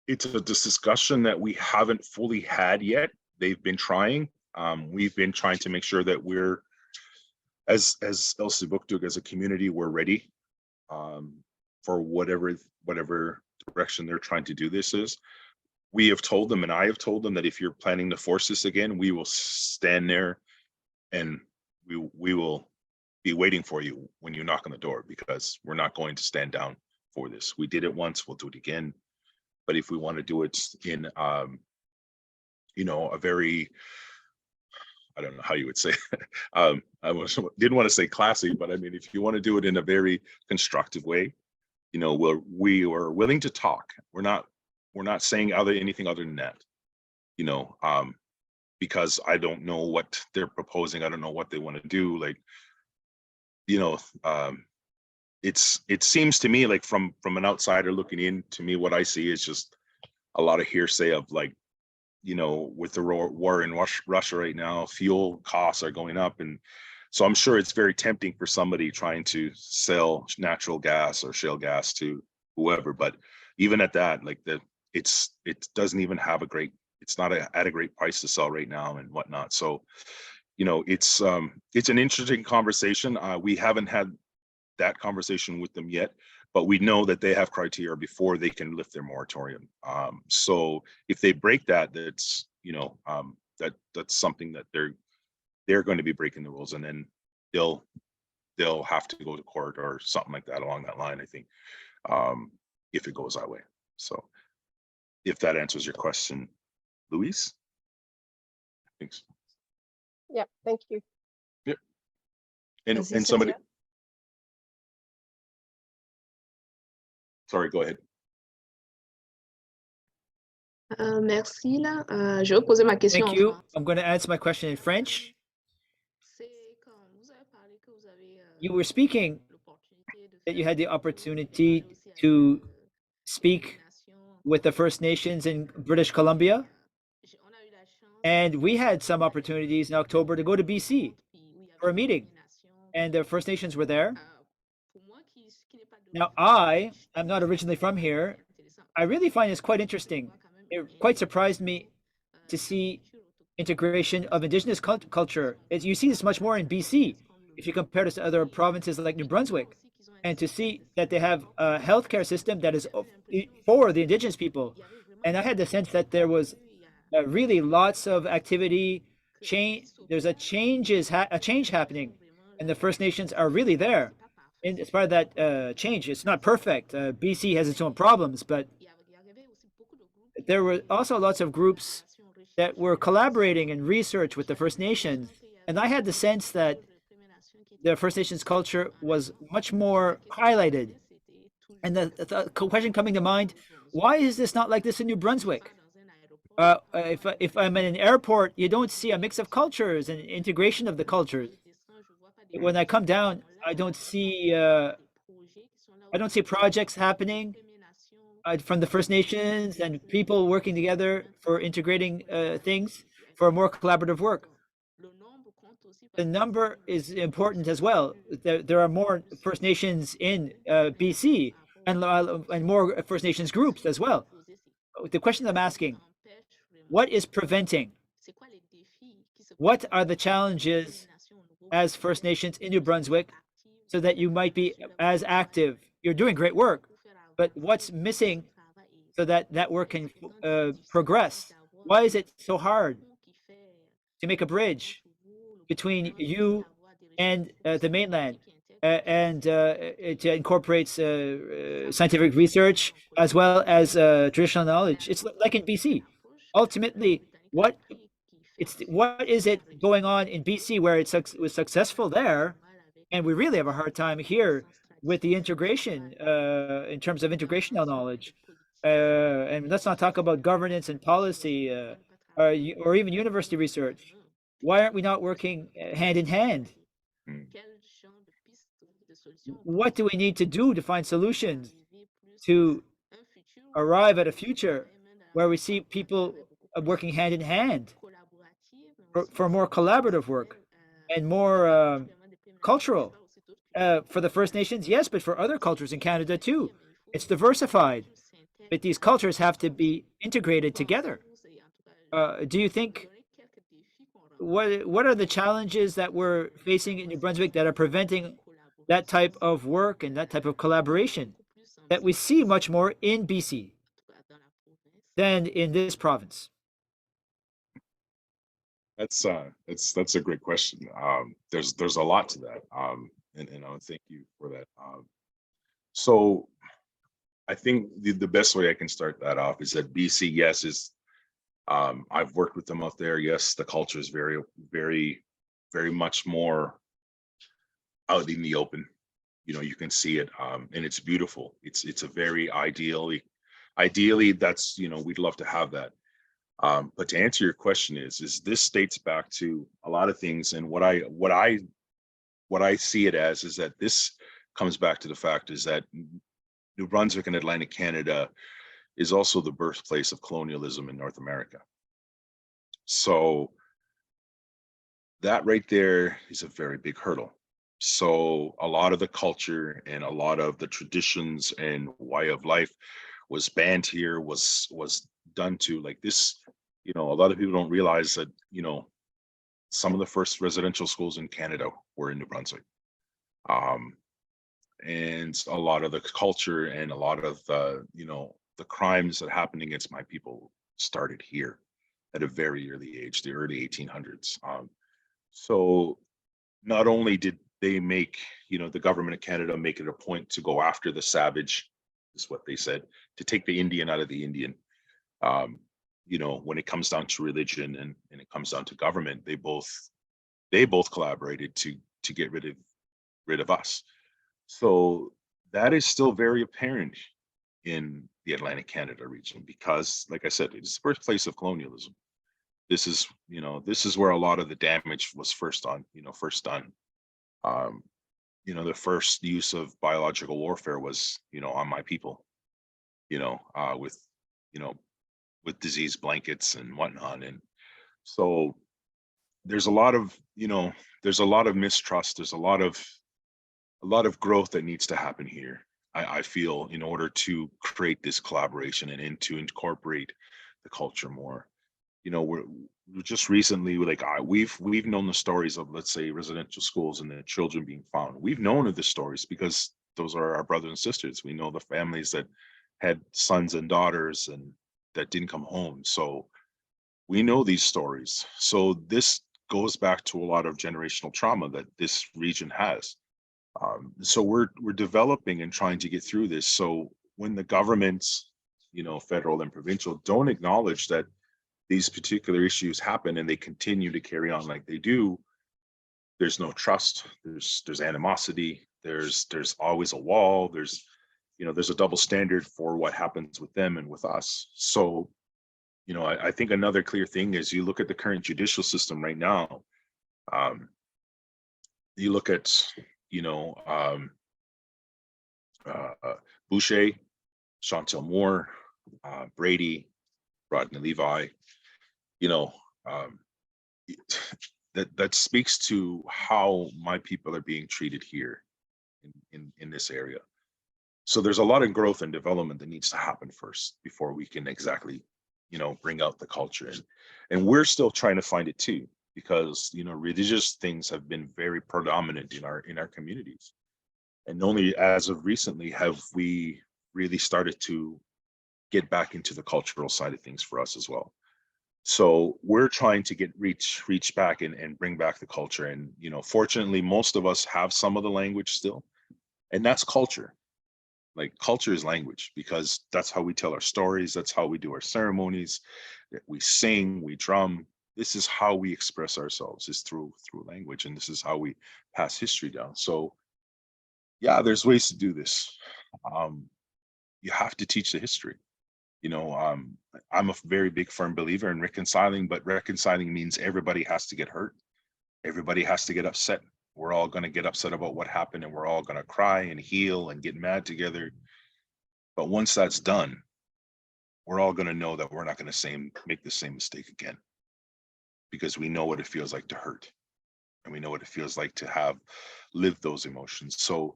Speaker 7: it's this discussion that we haven't fully had yet. They've been trying. We've been trying to make sure that we're, as Elsipogtog, as a community, we're ready for whatever direction they're trying to do this is. we have told them, and I have told them, that if you're planning to force this again, we will stand there and we will be waiting for you when you knock on the door, because we're not going to stand down for this. We did it once, we'll do it again. But if we want to do it in, you know, a very, I don't know how you would say, didn't want to say classy, but I mean, if you want to do it in a very constructive way, you know, we are willing to talk. We're not saying anything other than that, you know, because I don't know what they're proposing. I don't know what they want to do. Like, you know, it seems to me like from an outsider looking in, to me, what I see is just a lot of hearsay of, like, you know, with the war in Russia right now, fuel costs are going up. And so I'm sure it's very tempting for somebody trying to sell natural gas or shale gas to whoever. But even at that, like, it doesn't even have it's not at a great price to sell right now and whatnot. So, you know, it's an interesting conversation. We haven't had that conversation with them yet, but we know that they have criteria before they can lift their moratorium. So if they break that, that's, you know, that's something that they're going to be breaking the rules, and then they'll have to go to court or something like that along that line, I think, if it goes that way. So if that answers your question, Louise. Thanks.
Speaker 9: Yeah, thank you.
Speaker 7: Yep. And
Speaker 1: Does he say
Speaker 7: somebody.
Speaker 1: yeah?
Speaker 7: Sorry, go ahead.
Speaker 9: Merci là. Je vais poser ma question
Speaker 4: Thank
Speaker 9: en
Speaker 4: you.
Speaker 9: français.
Speaker 4: I'm going to answer my question in French.
Speaker 9: C'est comme vous avez parlé que vous avez
Speaker 4: You were speaking
Speaker 9: l'opportunité de
Speaker 4: that you
Speaker 9: faire
Speaker 4: had the
Speaker 9: des
Speaker 4: opportunity
Speaker 9: parler aussi avec,
Speaker 4: to
Speaker 9: des
Speaker 4: speak
Speaker 9: nations.
Speaker 4: with the First Nations in British Columbia,
Speaker 9: On a eu la chance
Speaker 4: and we had some opportunities in October to go to BC for a meeting, and the First Nations were there.
Speaker 9: pour moi qui n'est pas
Speaker 4: Now, I'm not originally from here. I really find this quite interesting. It quite surprised me to see integration of indigenous culture. You see this much more in BC if you compare this to other provinces like New Brunswick, and to see that they have a healthcare system that is for the indigenous people. And I had the sense that there was really lots of activity. There's a change happening, and the First Nations are really there. And as part of that change, it's not perfect. BC has its own problems, but there were also lots of groups that were collaborating in research with the First Nations. And I had the sense that the First Nations culture was much more highlighted. And the question coming to mind, why is this not like this in New Brunswick? If I'm in an airport, you don't see a mix of cultures and integration of the cultures. When I come down, I don't see projects happening from the First Nations and people working together for integrating things for more collaborative work. The number is important as well. There are more First Nations in BC and more First Nations groups as well. The question I'm asking, what is preventing? What are the challenges as First Nations in New Brunswick so that you might be as active? You're doing great work, but what's missing so that that work can progress? Why is it so hard to make a bridge between you and the mainland, and it incorporates scientific research as well as traditional knowledge? It's like in BC. Ultimately, what is it going on in BC where it was successful there, and we really have a hard time here with the integration in terms of integrational knowledge? And let's not talk about governance and policy or even university research. Why aren't we not working hand in hand? What do we need to do to find solutions to arrive at a future where we see people working hand in hand for more collaborative work and more cultural? For the First Nations, yes, but for other cultures in Canada too. It's diversified, but these cultures have to be integrated together. Do you think, what are the challenges that we're facing in New Brunswick that are preventing that type of work and that type of collaboration that we see much more in BC? than in this province?
Speaker 7: That's a great question. There's a lot to that. And I thank you for that. So I think the best way I can start that off is that BC, yes, is I've worked with them out there. Yes, the culture is very, very, very much more out in the open. You know, you can see it, and it's beautiful. It's a very ideally, that's, you know, we'd love to have that. But to answer your question is this dates back to a lot of things, and what I see it as is that this comes back to the fact is that New Brunswick and Atlantic Canada is also the birthplace of colonialism in North America. So that right there is a very big hurdle. So a lot of the culture and a lot of the traditions and way of life was banned here, was done to like this. You know, a lot of people don't realize that, you know, some of the first residential schools in Canada were in New Brunswick. And a lot of the culture and a lot of the, you know, the crimes that happened against my people started here at a very early age, the early 1800s. So not only did they make, you know, the government of Canada make it a point to go after the savage, is what they said, to take the Indian out of the Indian. You know, when it comes down to religion and it comes down to government, they both collaborated to get rid of us. So that is still very apparent in the Atlantic Canada region because, like I said, it's the birthplace of colonialism. This is, you know, this is where a lot of the damage was first done. You know, the first use of biological warfare was, you know, on my people. You know, with disease blankets and whatnot, and so there's a lot of, you know, there's a lot of mistrust. There's a lot of growth that needs to happen here. I feel in order to create this collaboration and to incorporate the culture more. You know, we're just recently like we've known the stories of, let's say, residential schools and the children being found. We've known of the stories because those are our brothers and sisters. We know the families that had sons and daughters and that didn't come home. So we know these stories. So this goes back to a lot of generational trauma that this region has. So we're developing and trying to get through this. So when the governments, you know, federal and provincial, don't acknowledge that these particular issues happen and they continue to carry on like they do, there's no trust. There's animosity. There's always a wall. There's a double standard for what happens with them and with us. So, you know, I think another clear thing is you look at the current judicial system right now. You look at, you know, Boucher, Chantel Moore, Brady, Rodney Levi, you know, that speaks to how my people are being treated here in this area. So there's a lot of growth and development that needs to happen first before we can exactly, you know, bring out the culture. And we're still trying to find it too, because, you know, religious things have been very predominant in our communities. And only as of recently have we really started to get back into the cultural side of things for us as well. So we're trying to reach back and bring back the culture. And, you know, fortunately, most of us have some of the language still, and that's culture. Like culture is language, because that's how we tell our stories. That's how we do our ceremonies. We sing, we drum. This is how we express ourselves, is through language. And this is how we pass history down. So yeah, there's ways to do this. You have to teach the history. You know, I'm a very big firm believer in reconciling, but reconciling means everybody has to get hurt. Everybody has to get upset. We're all going to get upset about what happened, and we're all going to cry and heal and get mad together. But once that's done, we're all going to know that we're not going to make the same mistake again, because we know what it feels like to hurt, and we know what it feels like to have lived those emotions. So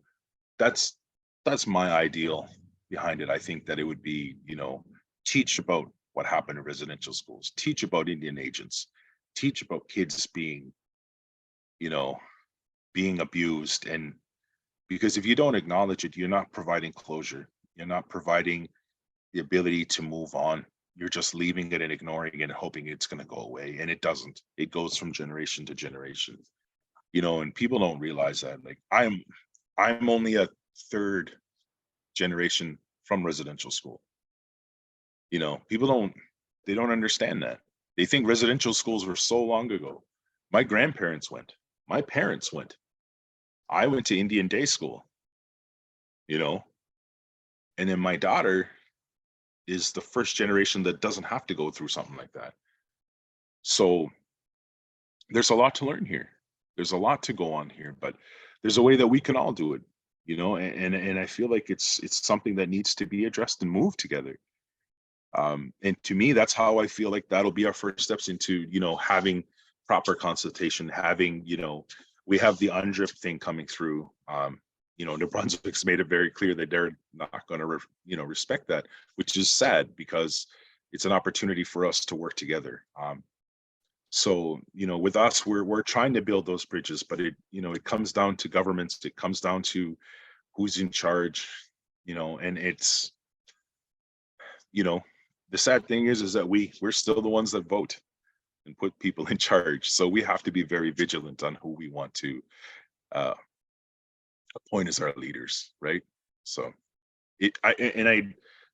Speaker 7: that's my ideal behind it. I think that it would be, you know, teach about what happened in residential schools, teach about Indian agents, teach about kids being, you know, being abused. And because if you don't acknowledge it, you're not providing closure. You're not providing the ability to move on. you're just leaving it and ignoring it and hoping it's going to go away, and it doesn't. It goes from generation to generation, you know, and people don't realize that. Like I'm only a third generation from residential school. You know, people they don't understand that. They think residential schools were so long ago. My grandparents went, my parents went. I went to Indian day school, you know, and then my daughter is the first generation that doesn't have to go through something like that. So there's a lot to learn here. There's a lot to go on here, but there's a way that we can all do it, you know, and I feel like it's something that needs to be addressed and moved together. And to me, that's how I feel like that'll be our first steps into, you know, having proper consultation, having, you know, we have the UNDRIP thing coming through. You know, New Brunswick's made it very clear that they're not going to, you know, respect that, which is sad because it's an opportunity for us to work together. So, you know, with us, we're trying to build those bridges, but it, you know, it comes down to governments. It comes down to who's in charge, you know, and it's, you know, the sad thing is that we're still the ones that vote and put people in charge. So we have to be very vigilant on who we want to appoint as our leaders, right? So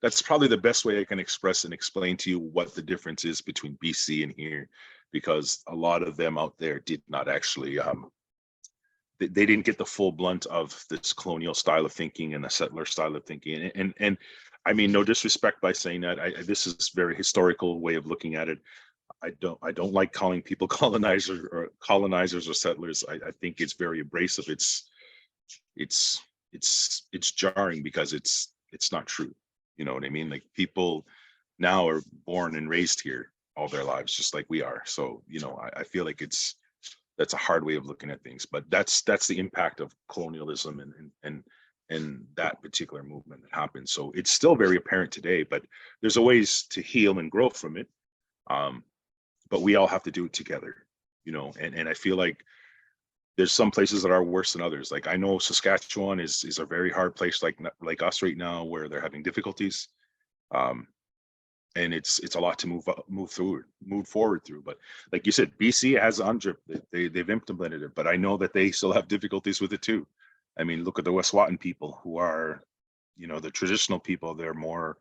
Speaker 7: that's probably the best way I can express and explain to you what the difference is between BC and here, because a lot of them out there did not actually, they didn't get the full blunt of this colonial style of thinking and the settler style of thinking. And I mean, no disrespect by saying that. This is very historical way of looking at it. I don't like calling people colonizers or settlers. I think it's very abrasive. It's jarring because it's not true. You know what I mean? Like people now are born and raised here all their lives, just like we are. So, you know, I feel like that's a hard way of looking at things, but that's the impact of colonialism and that particular movement that happened. So it's still very apparent today, but there's a ways to heal and grow from it. But we all have to do it together, you know, and I feel like there's some places that are worse than others. Like I know Saskatchewan is a very hard place, like us right now, where they're having difficulties. And it's a lot to move forward through. But like you said, BC has UNDRIP, they've implemented it, but I know that they still have difficulties with it too. I mean, look at the Wet'suwet'en people who are, you know, the traditional people. They're more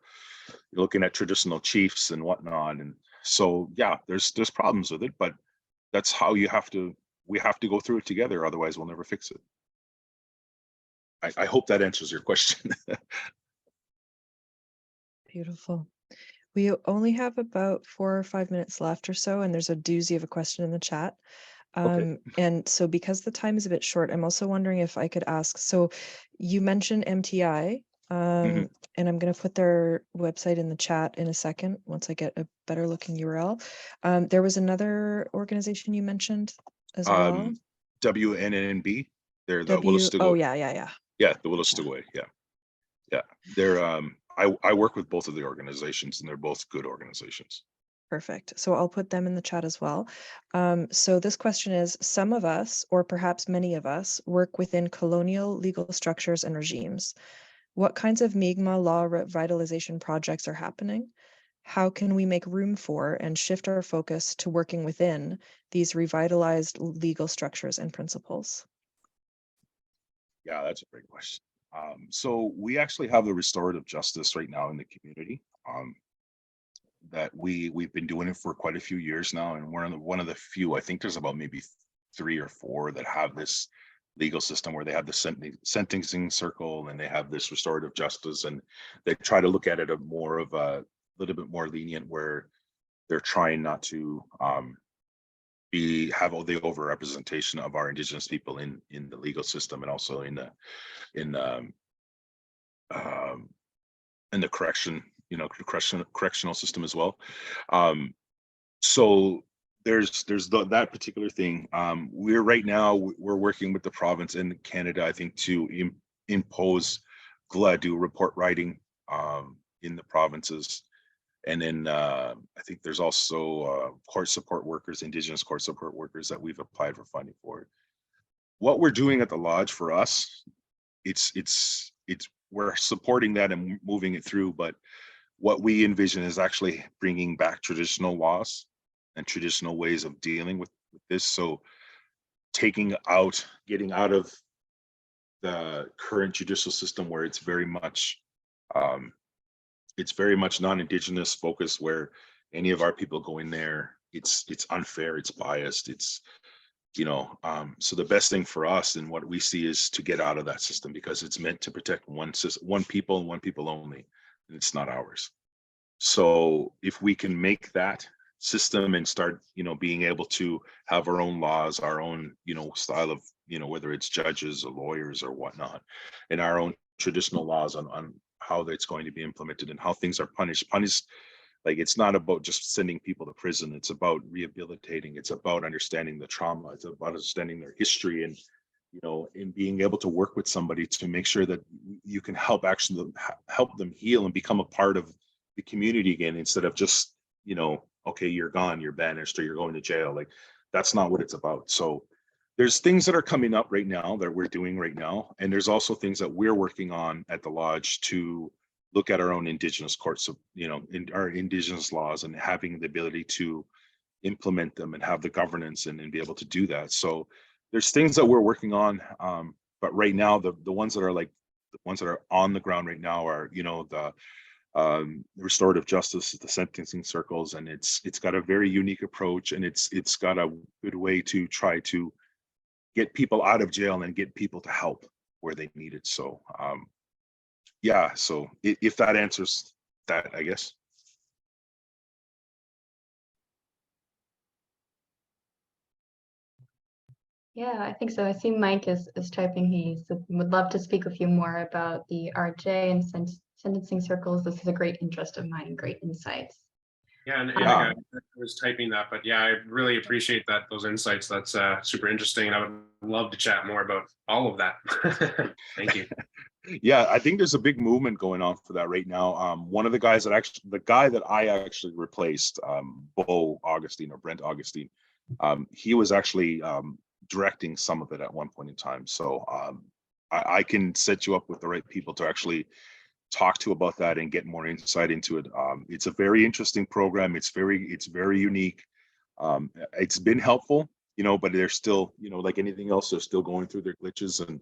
Speaker 7: looking at traditional chiefs and whatnot. And so, yeah, there's problems with it, but that's how we have to go through it together. Otherwise we'll never fix it. I hope that answers your question.
Speaker 1: Beautiful. We only have about 4 or 5 minutes left or so, and there's a doozy of a question in the chat.
Speaker 7: Okay.
Speaker 1: And so because the time is a bit short, I'm also wondering if I could ask, so you mentioned MTI, and I'm going to put their website in the chat in a second, once I get a better looking URL. There was another organization you mentioned as well.
Speaker 7: WNNB, they're the Wolastoqewi.
Speaker 1: Oh, yeah.
Speaker 7: Yeah, the Wolastoqewi, yeah. They're, I work with both of the organizations, and they're both good organizations.
Speaker 1: Perfect. So I'll put them in the chat as well. So this question is, some of us, or perhaps many of us, work within colonial legal structures and regimes. What kinds of Mi'kmaq law revitalization projects are happening? How can we make room for and shift our focus to working within these revitalized legal structures and principles?
Speaker 7: Yeah, that's a great question. So we actually have the restorative justice right now in the community. That we've been doing it for quite a few years now, and we're one of the few. I think there's about maybe 3 or 4 that have this legal system where they have the sentencing circle and they have this restorative justice, and they try to look at it a little bit more lenient, where they're trying not to have all the overrepresentation of our indigenous people in the legal system, and also in the correctional system as well. So there's that particular thing. We're working with the province and Canada, I think, to impose GLADU report writing in the provinces. And then I think there's also court support workers, indigenous court support workers, that we've applied for funding for. What we're doing at the lodge, for us, it's we're supporting that and moving it through, but what we envision is actually bringing back traditional laws and traditional ways of dealing with this. So getting out of the current judicial system where it's very much non-indigenous focused, where any of our people go in there, it's unfair, it's biased, it's, you know, so the best thing for us and what we see is to get out of that system, because it's meant to protect one people and one people only, and it's not ours. So if we can make that system and start, you know, being able to have our own laws, our own, you know, style of, you know, whether it's judges or lawyers or whatnot, and our own traditional laws on how that's going to be implemented and how things are punished. Like, it's not about just sending people to prison. It's about rehabilitating. It's about understanding the trauma. It's about understanding their history, and, you know, and being able to work with somebody to make sure that you can help them heal and become a part of the community again, instead of just, you know, okay, you're gone, you're banished, or you're going to jail. Like, that's not what it's about. So there's things that are coming up right now that we're doing right now. And there's also things that we're working on at the Lodge to look at our own indigenous courts, of, you know, in our indigenous laws, and having the ability to implement them and have the governance and be able to do that. So there's things that we're working on. But right now, the ones that are on the ground right now are, you know, the restorative justice, the sentencing circles, and it's got a very unique approach, and it's got a good way to try to get people out of jail and get people to help where they need it. So yeah, so if that answers that, I guess.
Speaker 3: Yeah, I think so. I see Mike is typing. He would love to speak with you more about the RJ and sentencing circles. This is a great interest of mine, great insights.
Speaker 10: Yeah, and I was typing that, but yeah, I really appreciate those insights. That's super interesting, and I would love to chat more about all of that. Thank you.
Speaker 7: Yeah, I think there's a big movement going on for that right now. One of the guys the guy that I actually replaced, Brent Augustine, he was actually directing some of it at one point in time. So I can set you up with the right people to actually talk to about that and get more insight into it. It's a very interesting program. It's very unique. It's been helpful, you know, but they're still, you know, like anything else, they're still going through their glitches and,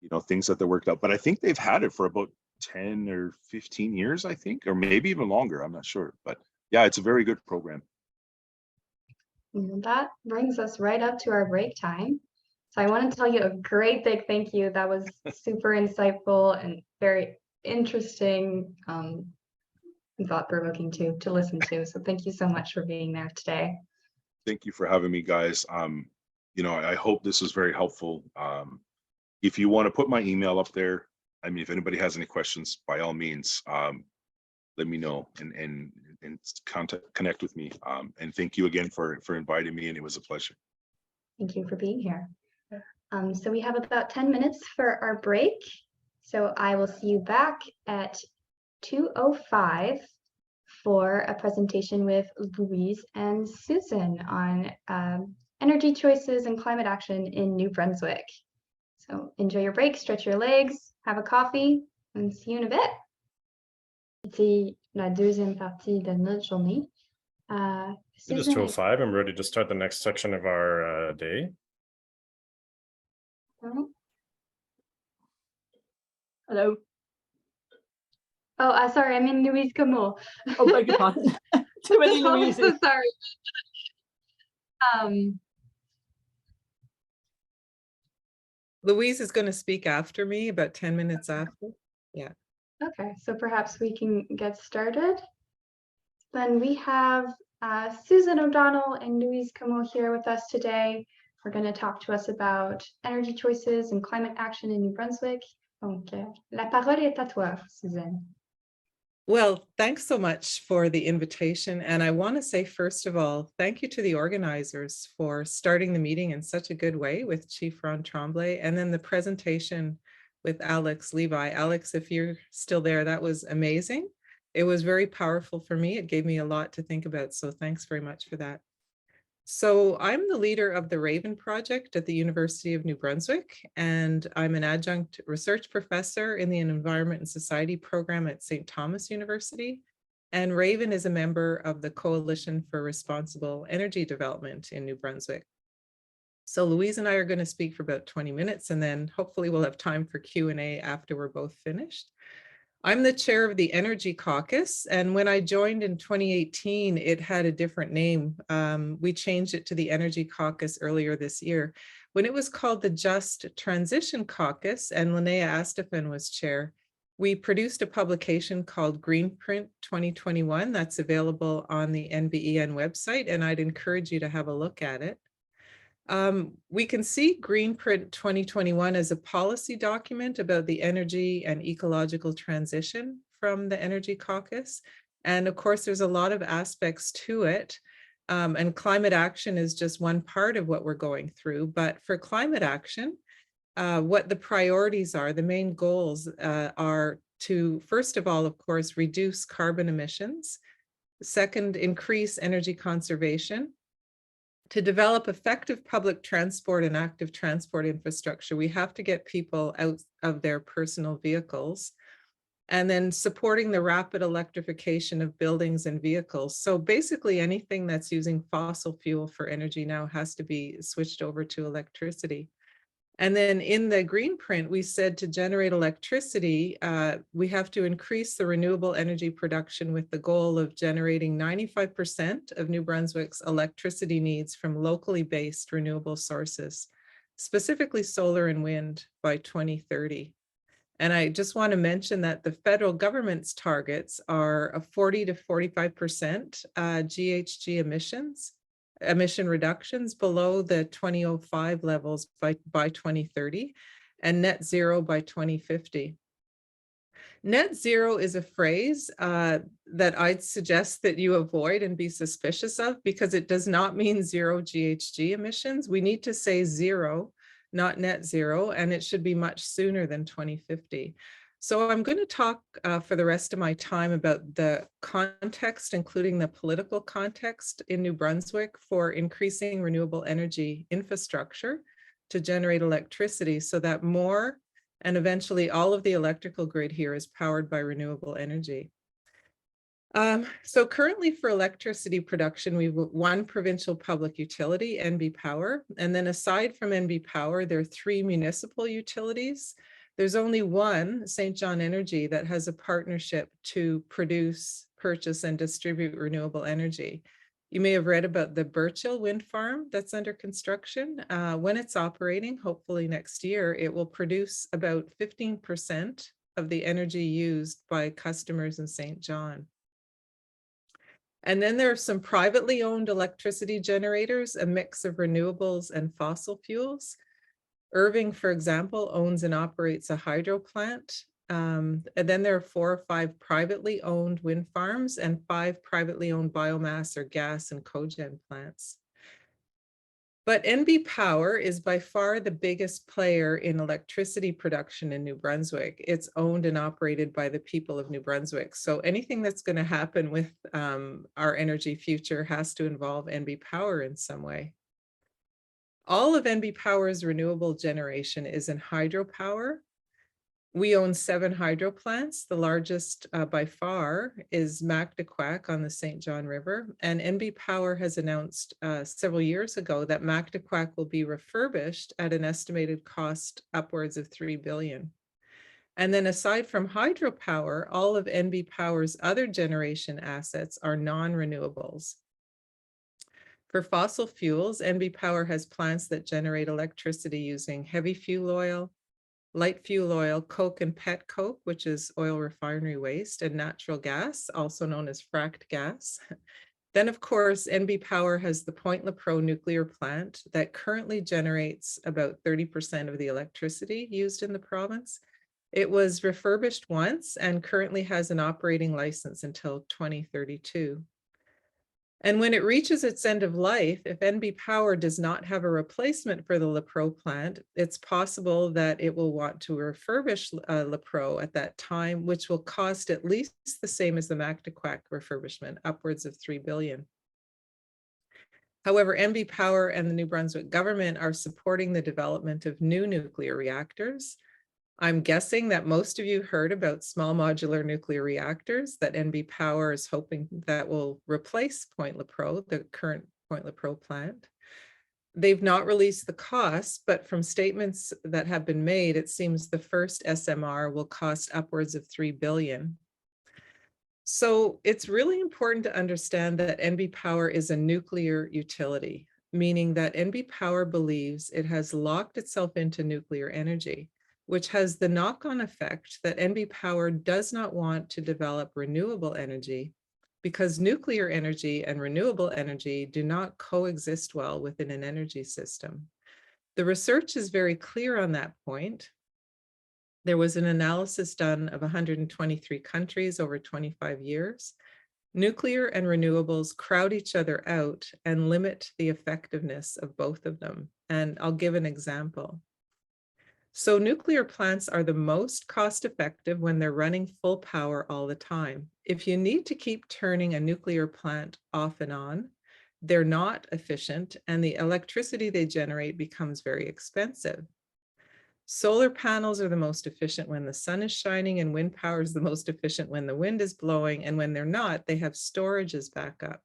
Speaker 7: you know, things that they worked out. But I think they've had it for about 10 or 15 years, I think, or maybe even longer. I'm not sure, but yeah, it's a very good program.
Speaker 3: That brings us right up to our break time. So I want to tell you a great big thank you. That was super insightful and very interesting, and thought-provoking to listen to. So thank you so much for being there today.
Speaker 7: Thank you for having me, guys. You know, I hope this was very helpful. If you want to put my email up there, I mean, if anybody has any questions, by all means, let me know and connect with me. And thank you again for inviting me, and it was a pleasure.
Speaker 3: Thank you for being here. So we have about 10 minutes for our break. So I will see you back at 2:05 for a presentation with Louise and Susan on energy choices and climate action in New Brunswick. So enjoy your break, stretch your legs, have a coffee, and see you in a bit. C'était la deuxième partie de notre journée.
Speaker 6: It is 2:05. I'm ready to start the next section of our day.
Speaker 11: Hello.
Speaker 3: Oh, sorry, I'm in Louise Comeau.
Speaker 11: Oh, beg your pardon. Too many Louises.
Speaker 3: I'm so sorry.
Speaker 8: Louise is going to speak after me, about 10 minutes after. Yeah.
Speaker 3: Okay, so perhaps we can get started. Then we have Susan O'Donnell and Louise Comeau here with us today. We're going to talk to us about energy choices and climate action in New Brunswick. Donc, la parole est à toi, Susan.
Speaker 8: Well, thanks so much for the invitation. And I want to say, first of all, thank you to the organizers for starting the meeting in such a good way with Chief Ron Tremblay, and then the presentation with Alex Levi. Alex, if you're still there, that was amazing. It was very powerful for me. It gave me a lot to think about. So thanks very much for that. So I'm the leader of the RAVEN project at the University of New Brunswick, and I'm an adjunct research professor in the Environment and Society program at St. Thomas University. and RAVEN is a member of the Coalition for Responsible Energy Development in New Brunswick. So Louise and I are going to speak for about 20 minutes, and then hopefully we'll have time for Q&A after we're both finished. I'm the chair of the Energy Caucus, and when I joined in 2018, it had a different name. We changed it to the Energy Caucus earlier this year, when it was called the Just Transition Caucus, and Linnea Astaphan was chair. We produced a publication called Greenprint 2021 that's available on the NBEN website, and I'd encourage you to have a look at it. We can see Greenprint 2021 as a policy document about the energy and ecological transition from the Energy Caucus. And of course, there's a lot of aspects to it. And climate action is just one part of what we're going through. But for climate action, what the priorities are, the main goals are to, first of all, of course, reduce carbon emissions. Second, increase energy conservation. To develop effective public transport and active transport infrastructure, we have to get people out of their personal vehicles, and then supporting the rapid electrification of buildings and vehicles. So basically anything that's using fossil fuel for energy now has to be switched over to electricity. And then in the Greenprint, we said to generate electricity, we have to increase the renewable energy production with the goal of generating 95% of New Brunswick's electricity needs from locally based renewable sources, specifically solar and wind by 2030. And I just want to mention that the federal government's targets are a 40 to 45% GHG emission reductions below the 2005 levels by 2030, and net zero by 2050. Net zero is a phrase that I'd suggest that you avoid and be suspicious of, because it does not mean zero GHG emissions. We need to say zero, not net zero, and it should be much sooner than 2050. So I'm going to talk for the rest of my time about the context, including the political context in New Brunswick for increasing renewable energy infrastructure to generate electricity so that more and eventually all of the electrical grid here is powered by renewable energy. So currently for electricity production, we have one provincial public utility, NB Power. And then aside from NB Power, there are 3 municipal utilities. There's only one, St. John Energy, that has a partnership to produce, purchase, and distribute renewable energy. You may have read about the Birchill wind farm that's under construction. When it's operating, hopefully next year, it will produce about 15% of the energy used by customers in St. John. And then there are some privately owned electricity generators, a mix of renewables and fossil fuels. Irving, for example, owns and operates a hydro plant. And then there are 4 or 5 privately owned wind farms and 5 privately owned biomass or gas and cogen plants. But NB Power is by far the biggest player in electricity production in New Brunswick. It's owned and operated by the people of New Brunswick. So anything that's going to happen with our energy future has to involve NB Power in some way. All of NB Power's renewable generation is in hydropower. We own 7 hydro plants. The largest by far is Mactaquac on the St. John River. And NB Power has announced several years ago that Mactaquac will be refurbished at an estimated cost upwards of $3 billion. And then aside from hydropower, all of NB Power's other generation assets are non-renewables. For fossil fuels, NB Power has plants that generate electricity using heavy fuel oil, light fuel oil, coke and pet coke, which is oil refinery waste, and natural gas, also known as fracked gas. Then, of course, NB Power has the Point Lepreau nuclear plant that currently generates about 30% of the electricity used in the province. It was refurbished once and currently has an operating license until 2032. And when it reaches its end of life, if NB Power does not have a replacement for the Lepreau plant, it's possible that it will want to refurbish Lepreau at that time, which will cost at least the same as the Mactaquac refurbishment, upwards of $3 billion. However, NB Power and the New Brunswick government are supporting the development of new nuclear reactors. I'm guessing that most of you heard about small modular nuclear reactors that NB Power is hoping that will replace Point-Lepreau, the current Point-Lepreau plant. They've not released the costs, but from statements that have been made, it seems the first SMR will cost upwards of $3 billion. So it's really important to understand that NB Power is a nuclear utility, meaning that NB Power believes it has locked itself into nuclear energy, which has the knock-on effect that NB Power does not want to develop renewable energy because nuclear energy and renewable energy do not coexist well within an energy system. The research is very clear on that point. There was an analysis done of 123 countries over 25 years. Nuclear and renewables crowd each other out and limit the effectiveness of both of them. And I'll give an example. So nuclear plants are the most cost-effective when they're running full power all the time. If you need to keep turning a nuclear plant off and on, they're not efficient and the electricity they generate becomes very expensive. Solar panels are the most efficient when the sun is shining, and wind power is the most efficient when the wind is blowing, and when they're not, they have storage as backup.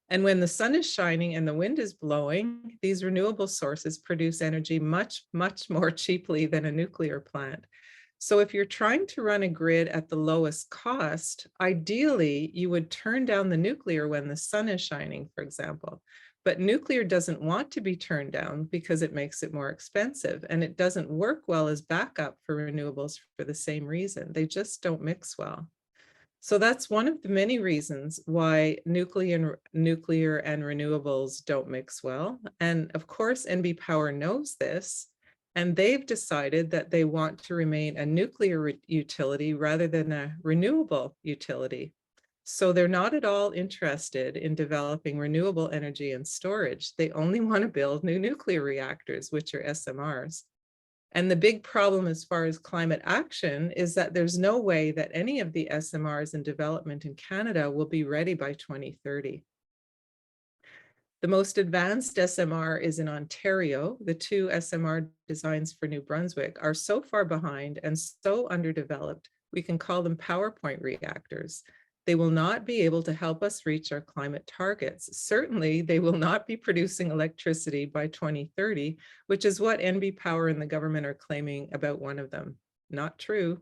Speaker 8: And when the sun is shining and the wind is blowing, these renewable sources produce energy much, much more cheaply than a nuclear plant. So if you're trying to run a grid at the lowest cost, ideally you would turn down the nuclear when the sun is shining, for example. But nuclear doesn't want to be turned down because it makes it more expensive, and it doesn't work well as backup for renewables for the same reason. They just don't mix well. So that's one of the many reasons why nuclear and renewables don't mix well. And of course, NB Power knows this, and they've decided that they want to remain a nuclear utility rather than a renewable utility. So they're not at all interested in developing renewable energy and storage. They only want to build new nuclear reactors, which are SMRs. And the big problem as far as climate action is that there's no way that any of the SMRs in development in Canada will be ready by 2030. The most advanced SMR is in Ontario. The two SMR designs for New Brunswick are so far behind and so underdeveloped, we can call them PowerPoint reactors. They will not be able to help us reach our climate targets. Certainly, they will not be producing electricity by 2030, which is what NB Power and the government are claiming about one of them. Not true.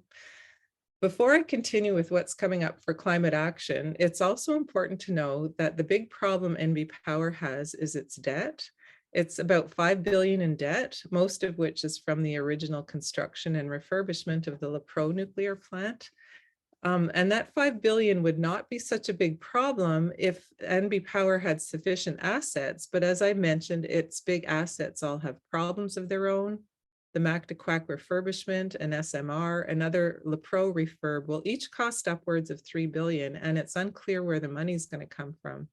Speaker 8: Before I continue with what's coming up for climate action, it's also important to know that the big problem NB Power has is its debt. It's about $5 billion in debt, most of which is from the original construction and refurbishment of the Lepreau nuclear plant. And that $5 billion would not be such a big problem if NB Power had sufficient assets. But as I mentioned, its big assets all have problems of their own. The Mactaquac refurbishment, an SMR, another Lepreau refurb will each cost upwards of $3 billion, and it's unclear where the money is going to come from.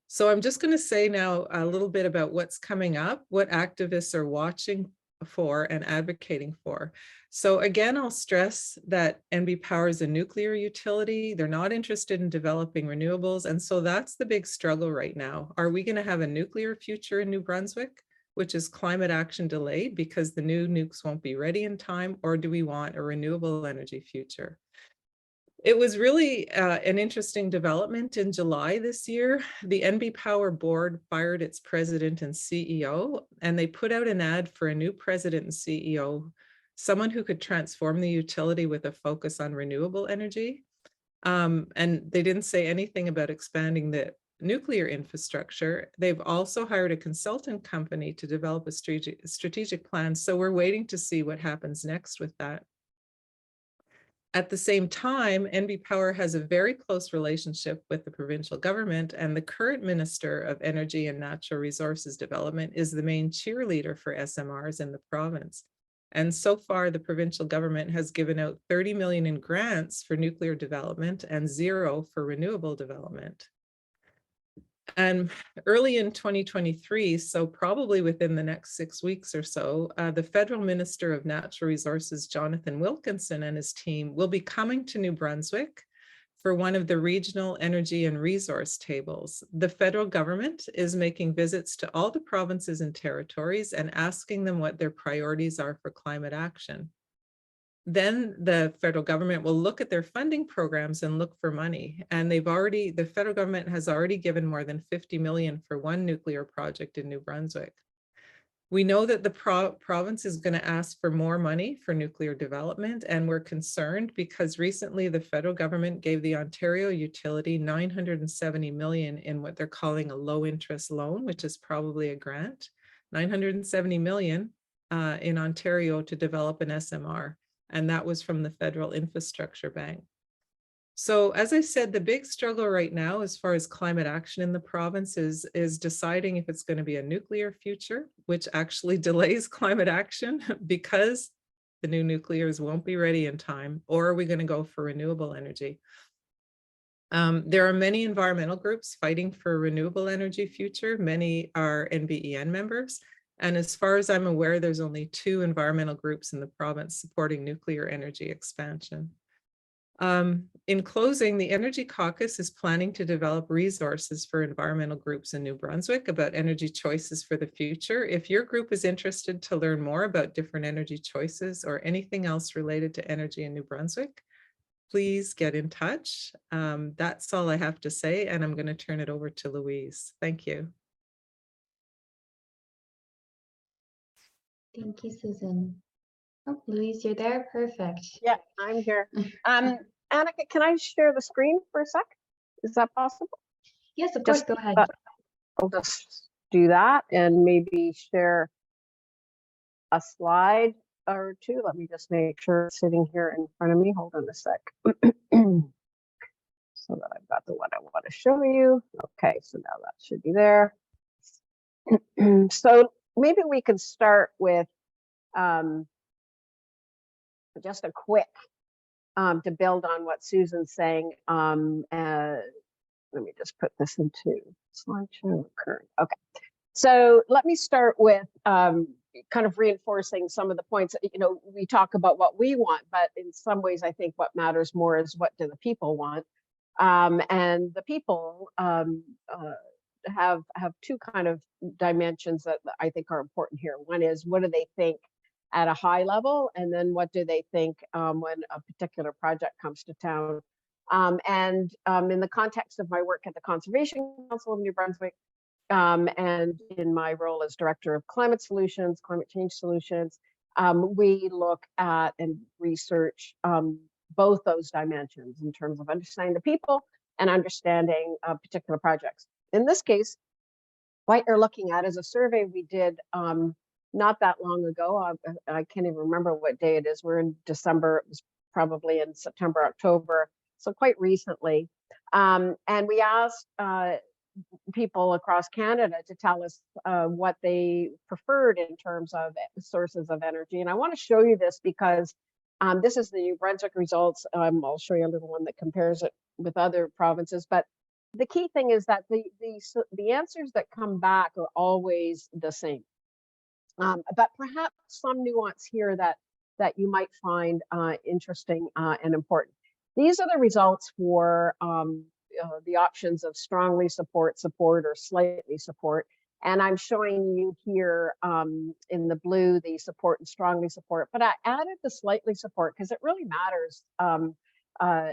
Speaker 8: So I'm just going to say now a little bit about what's coming up, what activists are watching for and advocating for. So again, I'll stress that NB Power is a nuclear utility. They're not interested in developing renewables. And so that's the big struggle right now. Are we going to have a nuclear future in New Brunswick, which is climate action delayed because the new nukes won't be ready in time, or do we want a renewable energy future? It was really an interesting development in July this year. The NB Power board fired its president and CEO, and they put out an ad for a new president and CEO, someone who could transform the utility with a focus on renewable energy. And they didn't say anything about expanding the nuclear infrastructure. They've also hired a consultant company to develop a strategic plan. So we're waiting to see what happens next with that. At the same time, NB Power has a very close relationship with the provincial government, and the current Minister of Energy and Natural Resources Development is the main cheerleader for SMRs in the province. And so far, the provincial government has given out $30 million in grants for nuclear development and $0 for renewable development. And early in 2023, so probably within the next 6 weeks or so, the Federal Minister of Natural Resources, Jonathan Wilkinson, and his team will be coming to New Brunswick for one of the regional energy and resource tables. The federal government is making visits to all the provinces and territories and asking them what their priorities are for climate action. Then the federal government will look at their funding programs and look for money. And the federal government has already given more than 50 million for one nuclear project in New Brunswick. We know that the province is going to ask for more money for nuclear development, and we're concerned because recently the federal government gave the Ontario utility 970 million in what they're calling a low interest loan, which is probably a grant, 970 million in Ontario to develop an SMR. And that was from the Federal Infrastructure Bank. So as I said, the big struggle right now as far as climate action in the province is deciding if it's going to be a nuclear future, which actually delays climate action because the new nuclears won't be ready in time, or are we going to go for renewable energy? There are many environmental groups fighting for a renewable energy future. Many are NBEN members. And as far as I'm aware, there's only 2 environmental groups in the province supporting nuclear energy expansion. In closing, the Energy Caucus is planning to develop resources for environmental groups in New Brunswick about energy choices for the future. If your group is interested to learn more about different energy choices or anything else related to energy in New Brunswick, please get in touch. That's all I have to say, and I'm going to turn it over to Louise. Thank you.
Speaker 3: Thank you, Susan. Oh, Louise, you're there. Perfect.
Speaker 12: Yeah, I'm here. Annika, can I share the screen for a sec? Is that possible?
Speaker 3: Yes, of course. Go ahead.
Speaker 12: I'll just do that and maybe share a slide or two. Let me just make sure it's sitting here in front of me. Hold on a sec. So that I've got the one I want to show you. Okay, so now that should be there. So maybe we can start with just a quick to build on what Susan's saying. Let me just put this into slideshow current. Okay, so let me start with kind of reinforcing some of the points. You know, we talk about what we want, but in some ways, I think what matters more is what do the people want. And the people have 2 kind of dimensions that I think are important here. One is, what do they think at a high level, and then what do they think when a particular project comes to town. In the context of my work at the Conservation Council of New Brunswick, and in my role as Director of Climate Change Solutions, we look at and research both those dimensions in terms of understanding the people and understanding particular projects. In this case, what you're looking at is a survey we did not that long ago. I can't even remember what day it is. We're in December. It was probably in September, October, so quite recently. And we asked people across Canada to tell us what they preferred in terms of sources of energy. And I want to show you this because this is the New Brunswick results. I'll show you a little one that compares it with other provinces. But the key thing is that the answers that come back are always the same. But perhaps some nuance here that you might find interesting and important. These are the results for the options of strongly support, or slightly support. And I'm showing you here in the blue the support and strongly support, but I added the slightly support because it really matters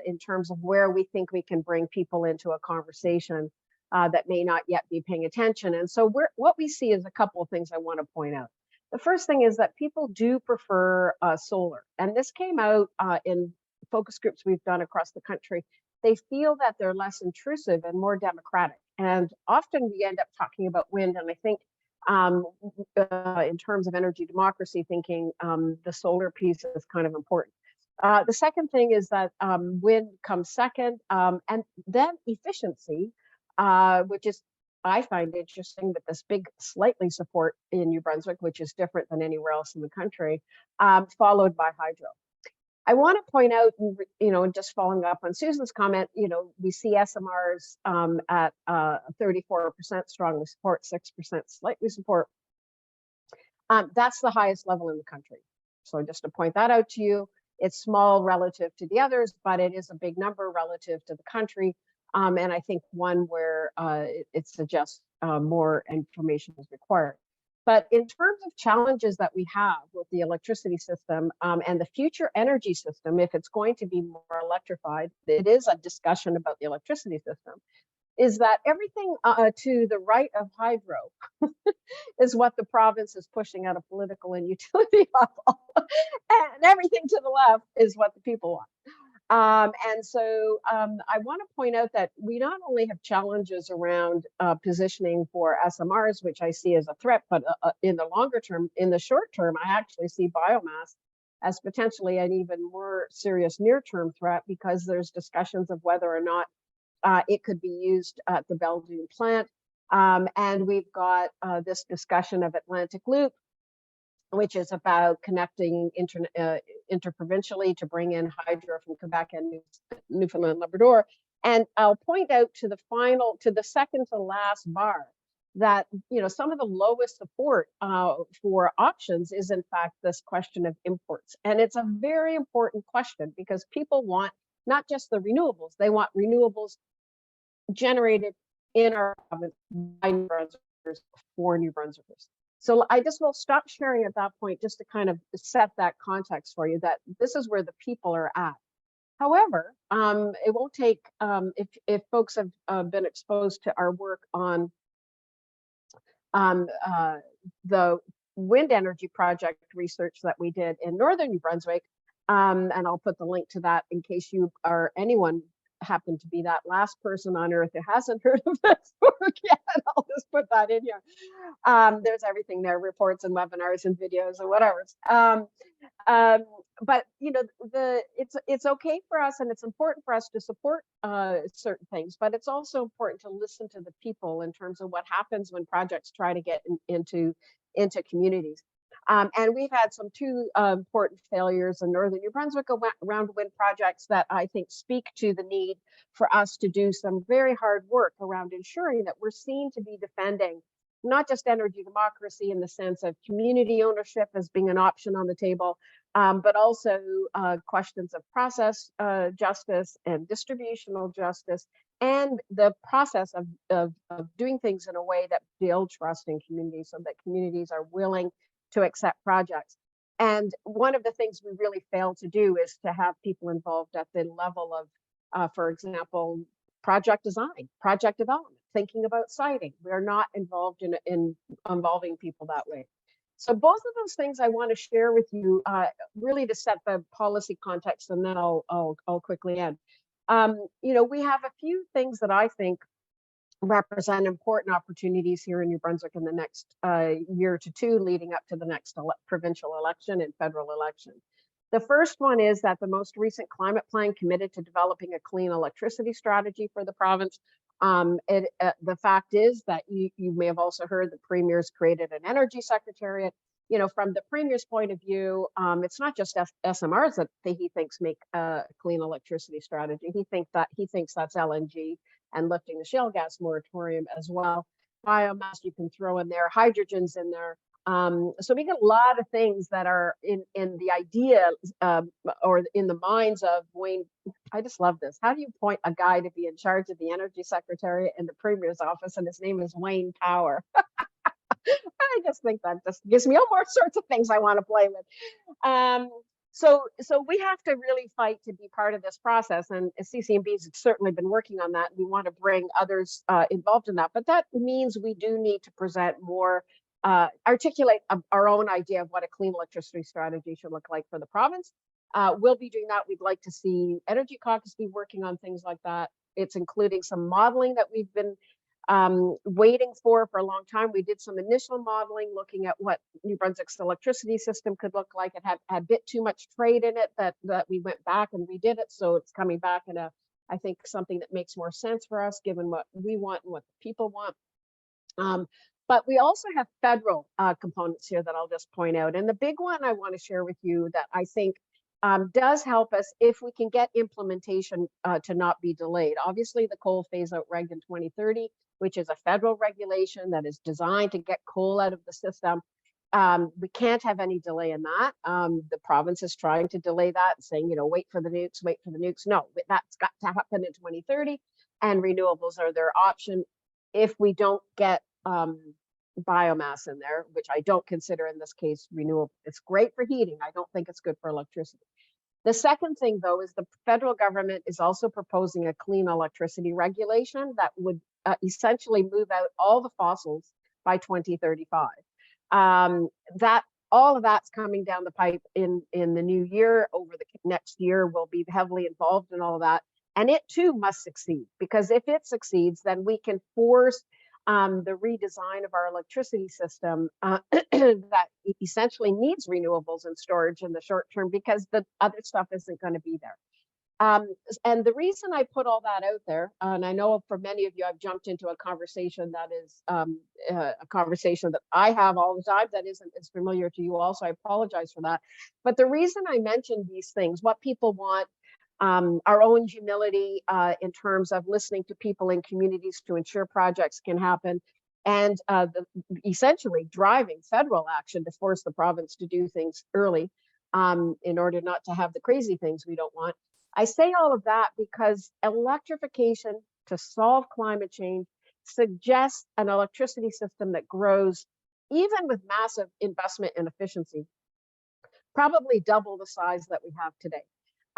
Speaker 12: in terms of where we think we can bring people into a conversation that may not yet be paying attention. And so what we see is a couple of things I want to point out. The first thing is that people do prefer solar. And this came out in focus groups we've done across the country. They feel that they're less intrusive and more democratic. And often we end up talking about wind. And I think in terms of energy democracy, thinking the solar piece is kind of important. The second thing is that wind comes second, and then efficiency, which is, I find interesting, with this big slightly support in New Brunswick, which is different than anywhere else in the country, followed by hydro. I want to point out, you know, just following up on Susan's comment, you know, we see SMRs at 34% strongly support, 6% slightly support. That's the highest level in the country. So just to point that out to you. It's small relative to the others, but it is a big number relative to the country. And I think one where it suggests more information is required. But in terms of challenges that we have with the electricity system and the future energy system, if it's going to be more electrified, it is a discussion about the electricity system, is that everything to the right of hydro is what the province is pushing at a political and utility level. And everything to the left is what the people want. And so I want to point out that we not only have challenges around positioning for SMRs, which I see as a threat, but in the longer term, in the short term, I actually see biomass as potentially an even more serious near-term threat, because there's discussions of whether or not it could be used at the Belgian plant. And we've got this discussion of Atlantic Loop, which is about connecting interprovincially to bring in hydro from Quebec and Newfoundland and Labrador. And I'll point out to the second to last bar that, you know, some of the lowest support for options is in fact this question of imports. And it's a very important question, because people want not just the renewables, they want renewables generated in our province by New Brunswickers for New Brunswickers. So I just will stop sharing at that point, just to kind of set that context for you, that this is where the people are at. However, it won't take, if folks have been exposed to our work on the wind energy project research that we did in Northern New Brunswick, and I'll put the link to that in case you or anyone happen to be that last person on earth who hasn't heard of this work yet. I'll just put that in here. There's everything there, reports and webinars and videos and whatever. But you know, it's okay for us, and it's important for us to support certain things, but it's also important to listen to the people in terms of what happens when projects try to get into communities. And we've had two important failures in Northern New Brunswick around wind projects that I think speak to the need for us to do some very hard work around ensuring that we're seen to be defending not just energy democracy in the sense of community ownership as being an option on the table, but also questions of process justice and distributional justice, and the process of doing things in a way that build trust in communities, so that communities are willing to accept projects. And one of the things we really fail to do is to have people involved at the level of, for example, project design, project development, thinking about siting. We're not involved in involving people that way. So both of those things I want to share with you, really to set the policy context, and then I'll quickly end. You know, we have a few things that I think represent important opportunities here in New Brunswick in the next year to two leading up to the next provincial election and federal election. The first one is that the most recent climate plan committed to developing a clean electricity strategy for the province. The fact is that you may have also heard the Premier's created an energy secretariat. You know, from the Premier's point of view, it's not just SMRs that he thinks make a clean electricity strategy. He thinks that's LNG and lifting the shale gas moratorium as well. Biomass you can throw in there, hydrogen's in there. So we get a lot of things that are in the idea or in the minds of Wayne. I just love this. How do you point a guy to be in charge of the energy secretariat in the Premier's office, and his name is Wayne Power? I just think that just gives me all more sorts of things I want to play with. So we have to really fight to be part of this process, and CCMB's certainly been working on that. We want to bring others involved in that, but that means we do need to present more, articulate our own idea of what a clean electricity strategy should look like for the province. We'll be doing that. We'd like to see Energy Caucus be working on things like that. It's including some modeling that we've been waiting for a long time. We did some initial modeling looking at what New Brunswick's electricity system could look like. It had a bit too much trade in it that we went back and redid it. So it's coming back in I think something that makes more sense for us given what we want and what the people want. But we also have federal components here that I'll just point out. And the big one I want to share with you that I think does help us if we can get implementation to not be delayed. Obviously, the coal phase out reg in 2030, which is a federal regulation that is designed to get coal out of the system. We can't have any delay in that. The province is trying to delay that, saying, wait for the nukes, wait for the nukes. No, that's got to happen in 2030, and renewables are their option. If we don't get biomass in there, which I don't consider in this case renewable, it's great for heating. I don't think it's good for electricity. The second thing, though, is the federal government is also proposing a clean electricity regulation that would essentially move out all the fossils by 2035. All of that's coming down the pipe in the new year. Over the next year, we'll be heavily involved in all of that. And it too must succeed, because if it succeeds, then we can force the redesign of our electricity system that essentially needs renewables and storage in the short term, because the other stuff isn't going to be there. And the reason I put all that out there, and I know for many of you, I've jumped into a conversation that is a conversation that I have all the time that isn't as familiar to you all, so I apologize for that. But the reason I mentioned these things, what people want, our own humility in terms of listening to people in communities to ensure projects can happen, and essentially driving federal action to force the province to do things early in order not to have the crazy things we don't want. I say all of that because electrification to solve climate change suggests an electricity system that grows, even with massive investment in efficiency, probably double the size that we have today.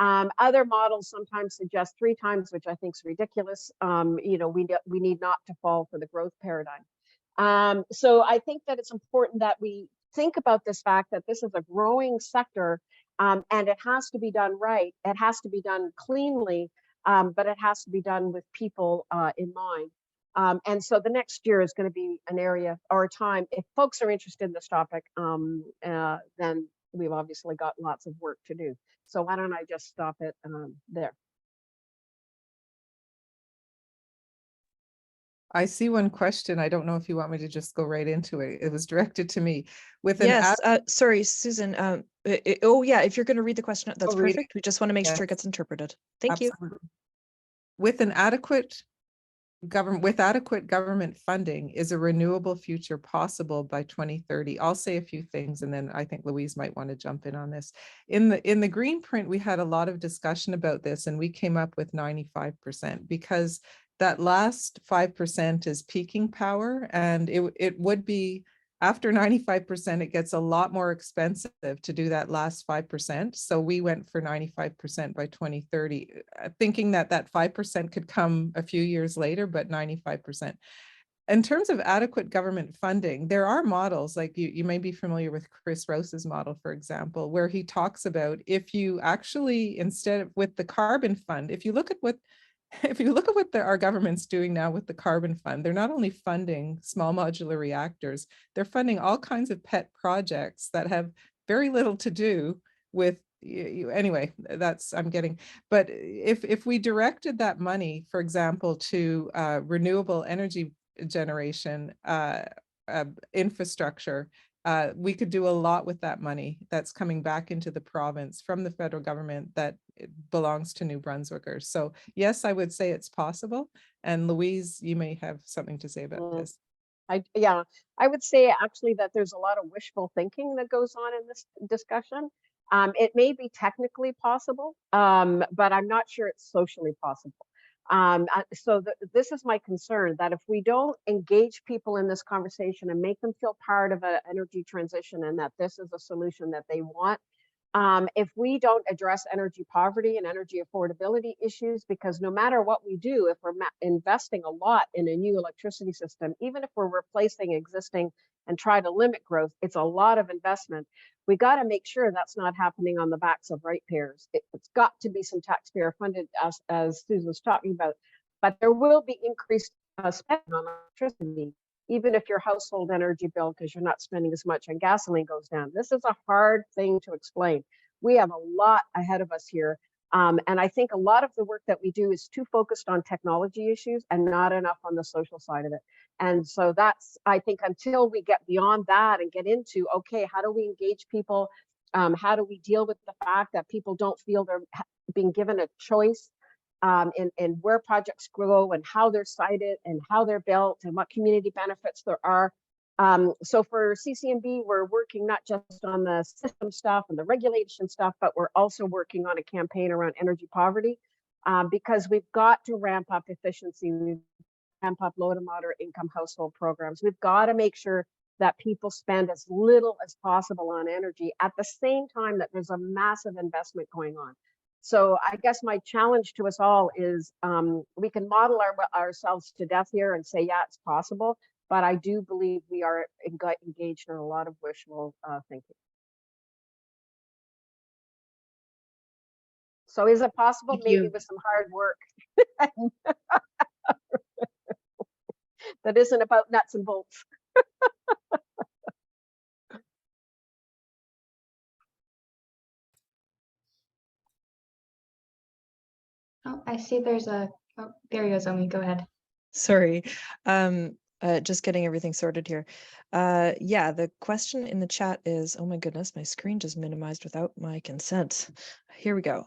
Speaker 12: Other models sometimes suggest 3 times, which I think is ridiculous. We need not to fall for the growth paradigm. So I think that it's important that we think about this fact that this is a growing sector, and it has to be done right. It has to be done cleanly, but it has to be done with people in mind. And so the next year is going to be an area or a time, if folks are interested in this topic, then we've obviously got lots of work to do. So why don't I just stop it there?
Speaker 8: I see one question. I don't know if you want me to just go right into it. It was directed to me.
Speaker 1: Sorry, Susan. If you're going to read the question, that's perfect. We just want to make sure it gets interpreted. Thank you.
Speaker 8: With adequate government funding, is a renewable future possible by 2030? I'll say a few things, and then I think Louise might want to jump in on this. In the green print, we had a lot of discussion about this, and we came up with 95%, because that last 5% is peaking power, and it would be, after 95%, it gets a lot more expensive to do that last 5%. So we went for 95% by 2030, thinking that 5% could come a few years later, but 95%. In terms of adequate government funding, there are models, like you may be familiar with Chris Rose's model, for example, where he talks about, if you actually, instead of with the carbon fund, if you look at what our government's doing now with the carbon fund, they're not only funding small modular reactors, they're funding all kinds of pet projects that have very little to do with anyway, that's but if we directed that money, for example, to renewable energy generation infrastructure, we could do a lot with that money that's coming back into the province from the federal government that belongs to New Brunswickers. So yes, I would say it's possible. And Louise, you may have something to say about this.
Speaker 12: I would say actually that there's a lot of wishful thinking that goes on in this discussion. It may be technically possible, but I'm not sure it's socially possible. This is my concern, that if we don't engage people in this conversation and make them feel part of an energy transition, and that this is a solution that they want, if we don't address energy poverty and energy affordability issues, because no matter what we do, if we're investing a lot in a new electricity system, even if we're replacing existing and try to limit growth, it's a lot of investment. We got to make sure that's not happening on the backs of ratepayers. It's got to be some taxpayer funded, as Susan's talking about, but there will be increased spending on electricity, even if your household energy bill, because you're not spending as much on gasoline, goes down. This is a hard thing to explain. We have a lot ahead of us here. And I think a lot of the work that we do is too focused on technology issues and not enough on the social side of it. And so that's, I think, until we get beyond that and get into, okay, how do we engage people? How do we deal with the fact that people don't feel they're being given a choice in where projects grow and how they're sited and how they're built and what community benefits there are? So for CCNB, we're working not just on the system stuff and the regulation stuff, but we're also working on a campaign around energy poverty, because we've got to ramp up efficiency, we've ramp up low to moderate income household programs. We've got to make sure that people spend as little as possible on energy at the same time that there's a massive investment going on. So I guess my challenge to us all is we can model ourselves to death here and say, yeah, it's possible, but I do believe we are engaged in a lot of wishful thinking. So is it possible?
Speaker 9: Thank
Speaker 12: Maybe
Speaker 9: you.
Speaker 12: with some hard work that isn't about nuts and bolts.
Speaker 3: Oh, I see there's a, oh, there you go, Zomi, go ahead.
Speaker 1: Sorry. Just getting everything sorted here. Yeah, the question in the chat is, oh my goodness, my screen just minimized without my consent. Here we go.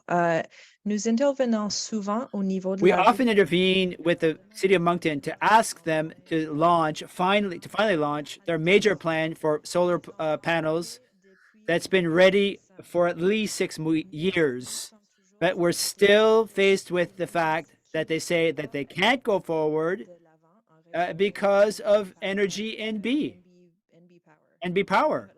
Speaker 1: Nous intervenons souvent au niveau de
Speaker 4: We
Speaker 1: la
Speaker 4: often intervene with the city of Moncton to ask them to finally launch their major plan for solar panels that's been ready for at least 6 years. But we're still faced with the fact that they say that they can't go forward because of energy NB power.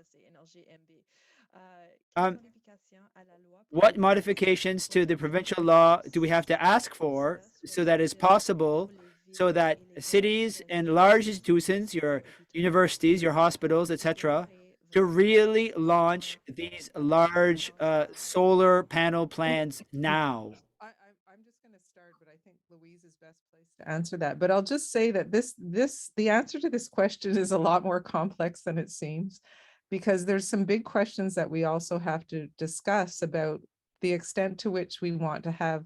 Speaker 4: What modifications to the provincial law do we have to ask for so that it's possible, so that cities and large institutions, your universities, your hospitals, etc., to really launch these large solar panel plans now?
Speaker 8: I'm just going to start, but I think Louise is best placed to answer that. But I'll just say that the answer to this question is a lot more complex than it seems, because there's some big questions that we also have to discuss about the extent to which we want to have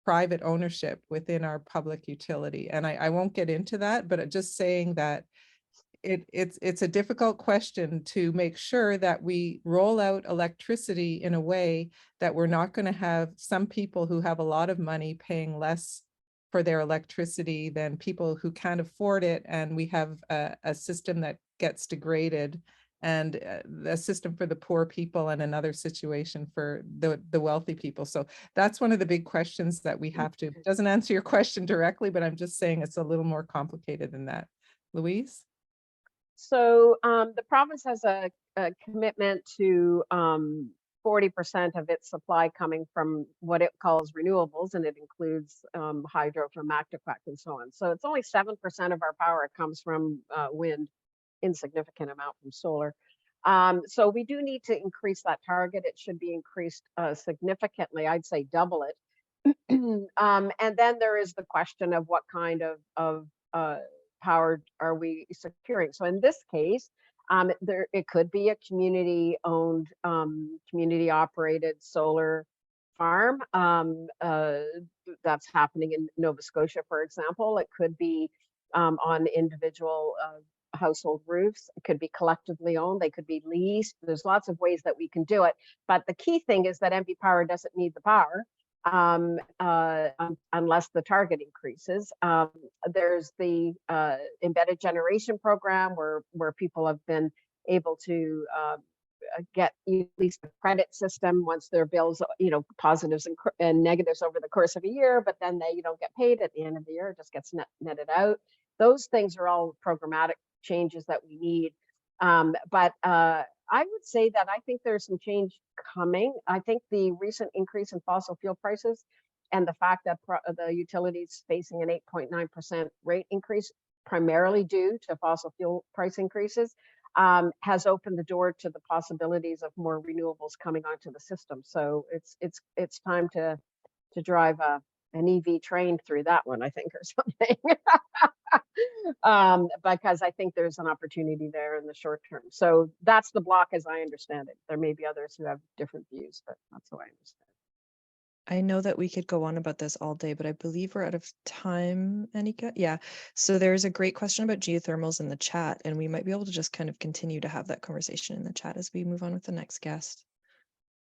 Speaker 8: private ownership within our public utility. And I won't get into that, but just saying that it's a difficult question to make sure that we roll out electricity in a way that we're not going to have some people who have a lot of money paying less for their electricity than people who can't afford it. And we have a system that gets degraded, and a system for the poor people and another situation for the wealthy people. So that's one of the big questions that we have to, it doesn't answer your question directly, but I'm just saying it's a little more complicated than that. Louise?
Speaker 12: So the province has a commitment to 40% of its supply coming from what it calls renewables, and it includes hydro from Mactaquac and so on. So it's only 7% of our power comes from wind, insignificant amount from solar. So we do need to increase that target. It should be increased significantly. I'd say double it. And then there is the question of what kind of power are we securing? So in this case, it could be a community-owned, community-operated solar farm. That's happening in Nova Scotia, for example. It could be on individual household roofs. It could be collectively owned. They could be leased. There's lots of ways that we can do it. But the key thing is that NB Power doesn't need the power unless the target increases. There's the embedded generation program where people have been able to get at least a credit system once their bills, positives and negatives over the course of a year, but then they don't get paid at the end of the year. It just gets netted out. Those things are all programmatic changes that we need. But I would say that I think there's some change coming. I think the recent increase in fossil fuel prices and the fact that the utilities facing an 8.9% rate increase, primarily due to fossil fuel price increases, has opened the door to the possibilities of more renewables coming onto the system. So it's time to drive an EV train through that one, I think, or something. Because I think there's an opportunity there in the short term. So that's the block as I understand it. There may be others who have different views, but that's how I understand it.
Speaker 1: I know that we could go on about this all day, but I believe we're out of time, Anika. Yeah. So there's a great question about geothermals in the chat, and we might be able to just kind of continue to have that conversation in the chat as we move on with the next guest.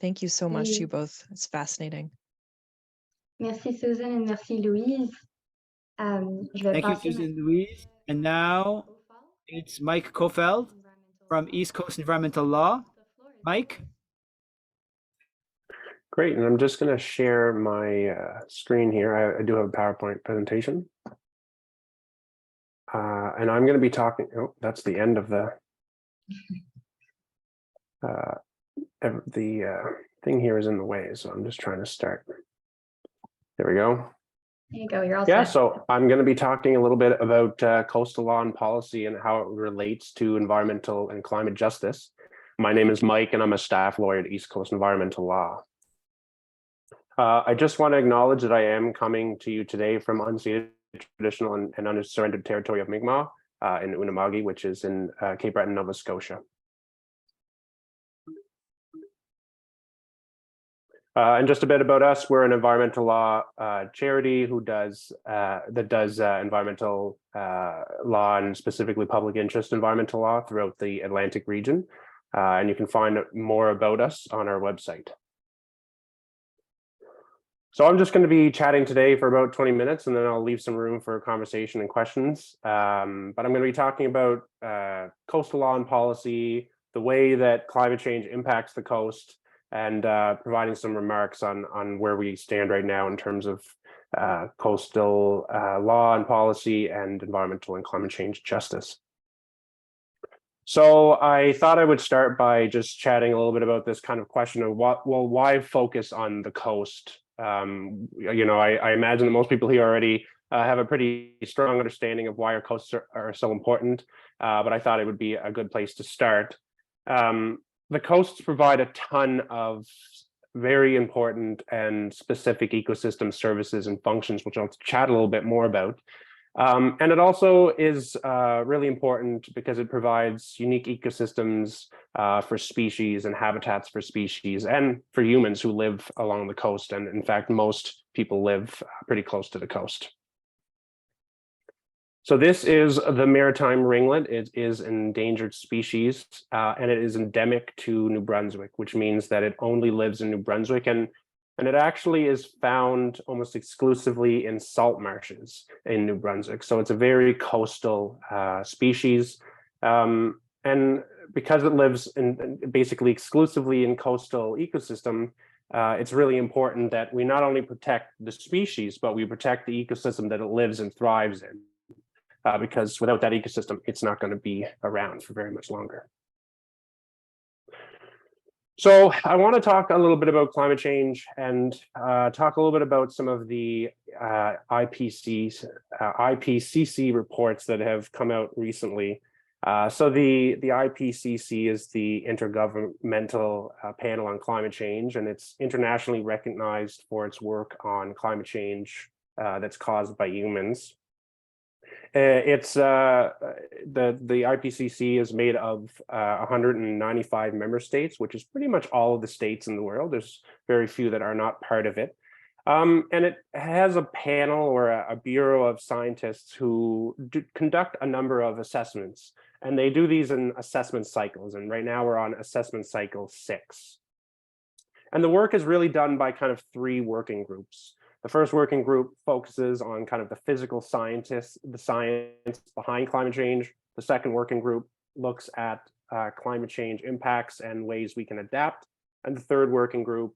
Speaker 1: Thank you so much to you both. It's fascinating.
Speaker 3: Merci Susan and merci Louise.
Speaker 4: Thank you, Susan and Louise. And now It's Mike Kofahl from East Coast Environmental Law. Mike?
Speaker 13: Great, and I'm just going to share my screen here. I do have a PowerPoint presentation. And I'm going to be talking, oh, that's the end of the thing here is in the way, so I'm just trying to start. There we go.
Speaker 3: There you go, you're all
Speaker 13: Yeah,
Speaker 3: set.
Speaker 13: so I'm going to be talking a little bit about coastal law and policy and how it relates to environmental and climate justice. My name is Mike, and I'm a staff lawyer at East Coast Environmental Law. I just want to acknowledge that I am coming to you today from unceded, traditional, and unsurrendered territory of Mi'kmaq in Unama'ki, which is in Cape Breton, Nova Scotia. And just a bit about us: we're an environmental law charity who does environmental law and specifically public interest environmental law throughout the Atlantic region. And you can find more about us on our website. So I'm just going to be chatting today for about 20 minutes, and then I'll leave some room for conversation and questions. But I'm going to be talking about coastal law and policy, the way that climate change impacts the coast, and providing some remarks on where we stand right now in terms of coastal law and policy and environmental and climate change justice. So I thought I would start by just chatting a little bit about this kind of question of why focus on the coast? You know, I imagine that most people here already have a pretty strong understanding of why our coasts are so important, but I thought it would be a good place to start. The coasts provide a ton of very important and specific ecosystem services and functions, which I'll chat a little bit more about. And it also is really important because it provides unique ecosystems for species and habitats for species and for humans who live along the coast. And in fact, most people live pretty close to the coast. So this is the maritime ringlet. It is an endangered species, and it is endemic to New Brunswick, which means that it only lives in New Brunswick. And it actually is found almost exclusively in salt marshes in New Brunswick. So it's a very coastal species. And because it lives in basically exclusively in coastal ecosystem, it's really important that we not only protect the species, but we protect the ecosystem that it lives and thrives in. Because without that ecosystem, it's not going to be around for very much longer. So I want to talk a little bit about climate change and talk a little bit about some of the IPCC reports that have come out recently. So the IPCC is the Intergovernmental Panel on Climate Change, and it's internationally recognized for its work on climate change that's caused by humans. It's the IPCC is made of 195 member states, which is pretty much all of the states in the world. There's very few that are not part of it. And it has a panel or a bureau of scientists who conduct a number of assessments, and they do these in assessment cycles. And right now we're on assessment cycle 6. And the work is really done by kind of 3 working groups. The first working group focuses on kind of the physical scientists, the science behind climate change. The second working group looks at climate change impacts and ways we can adapt. And the third working group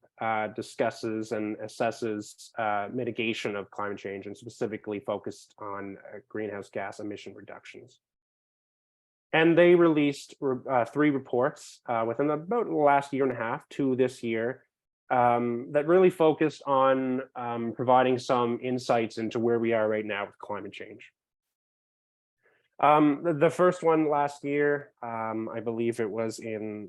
Speaker 13: discusses and assesses mitigation of climate change, and specifically focused on greenhouse gas emission reductions. And they released 3 reports within about the last year and a half to this year, that really focused on providing some insights into where we are right now with climate change. The first one last year, I believe it was in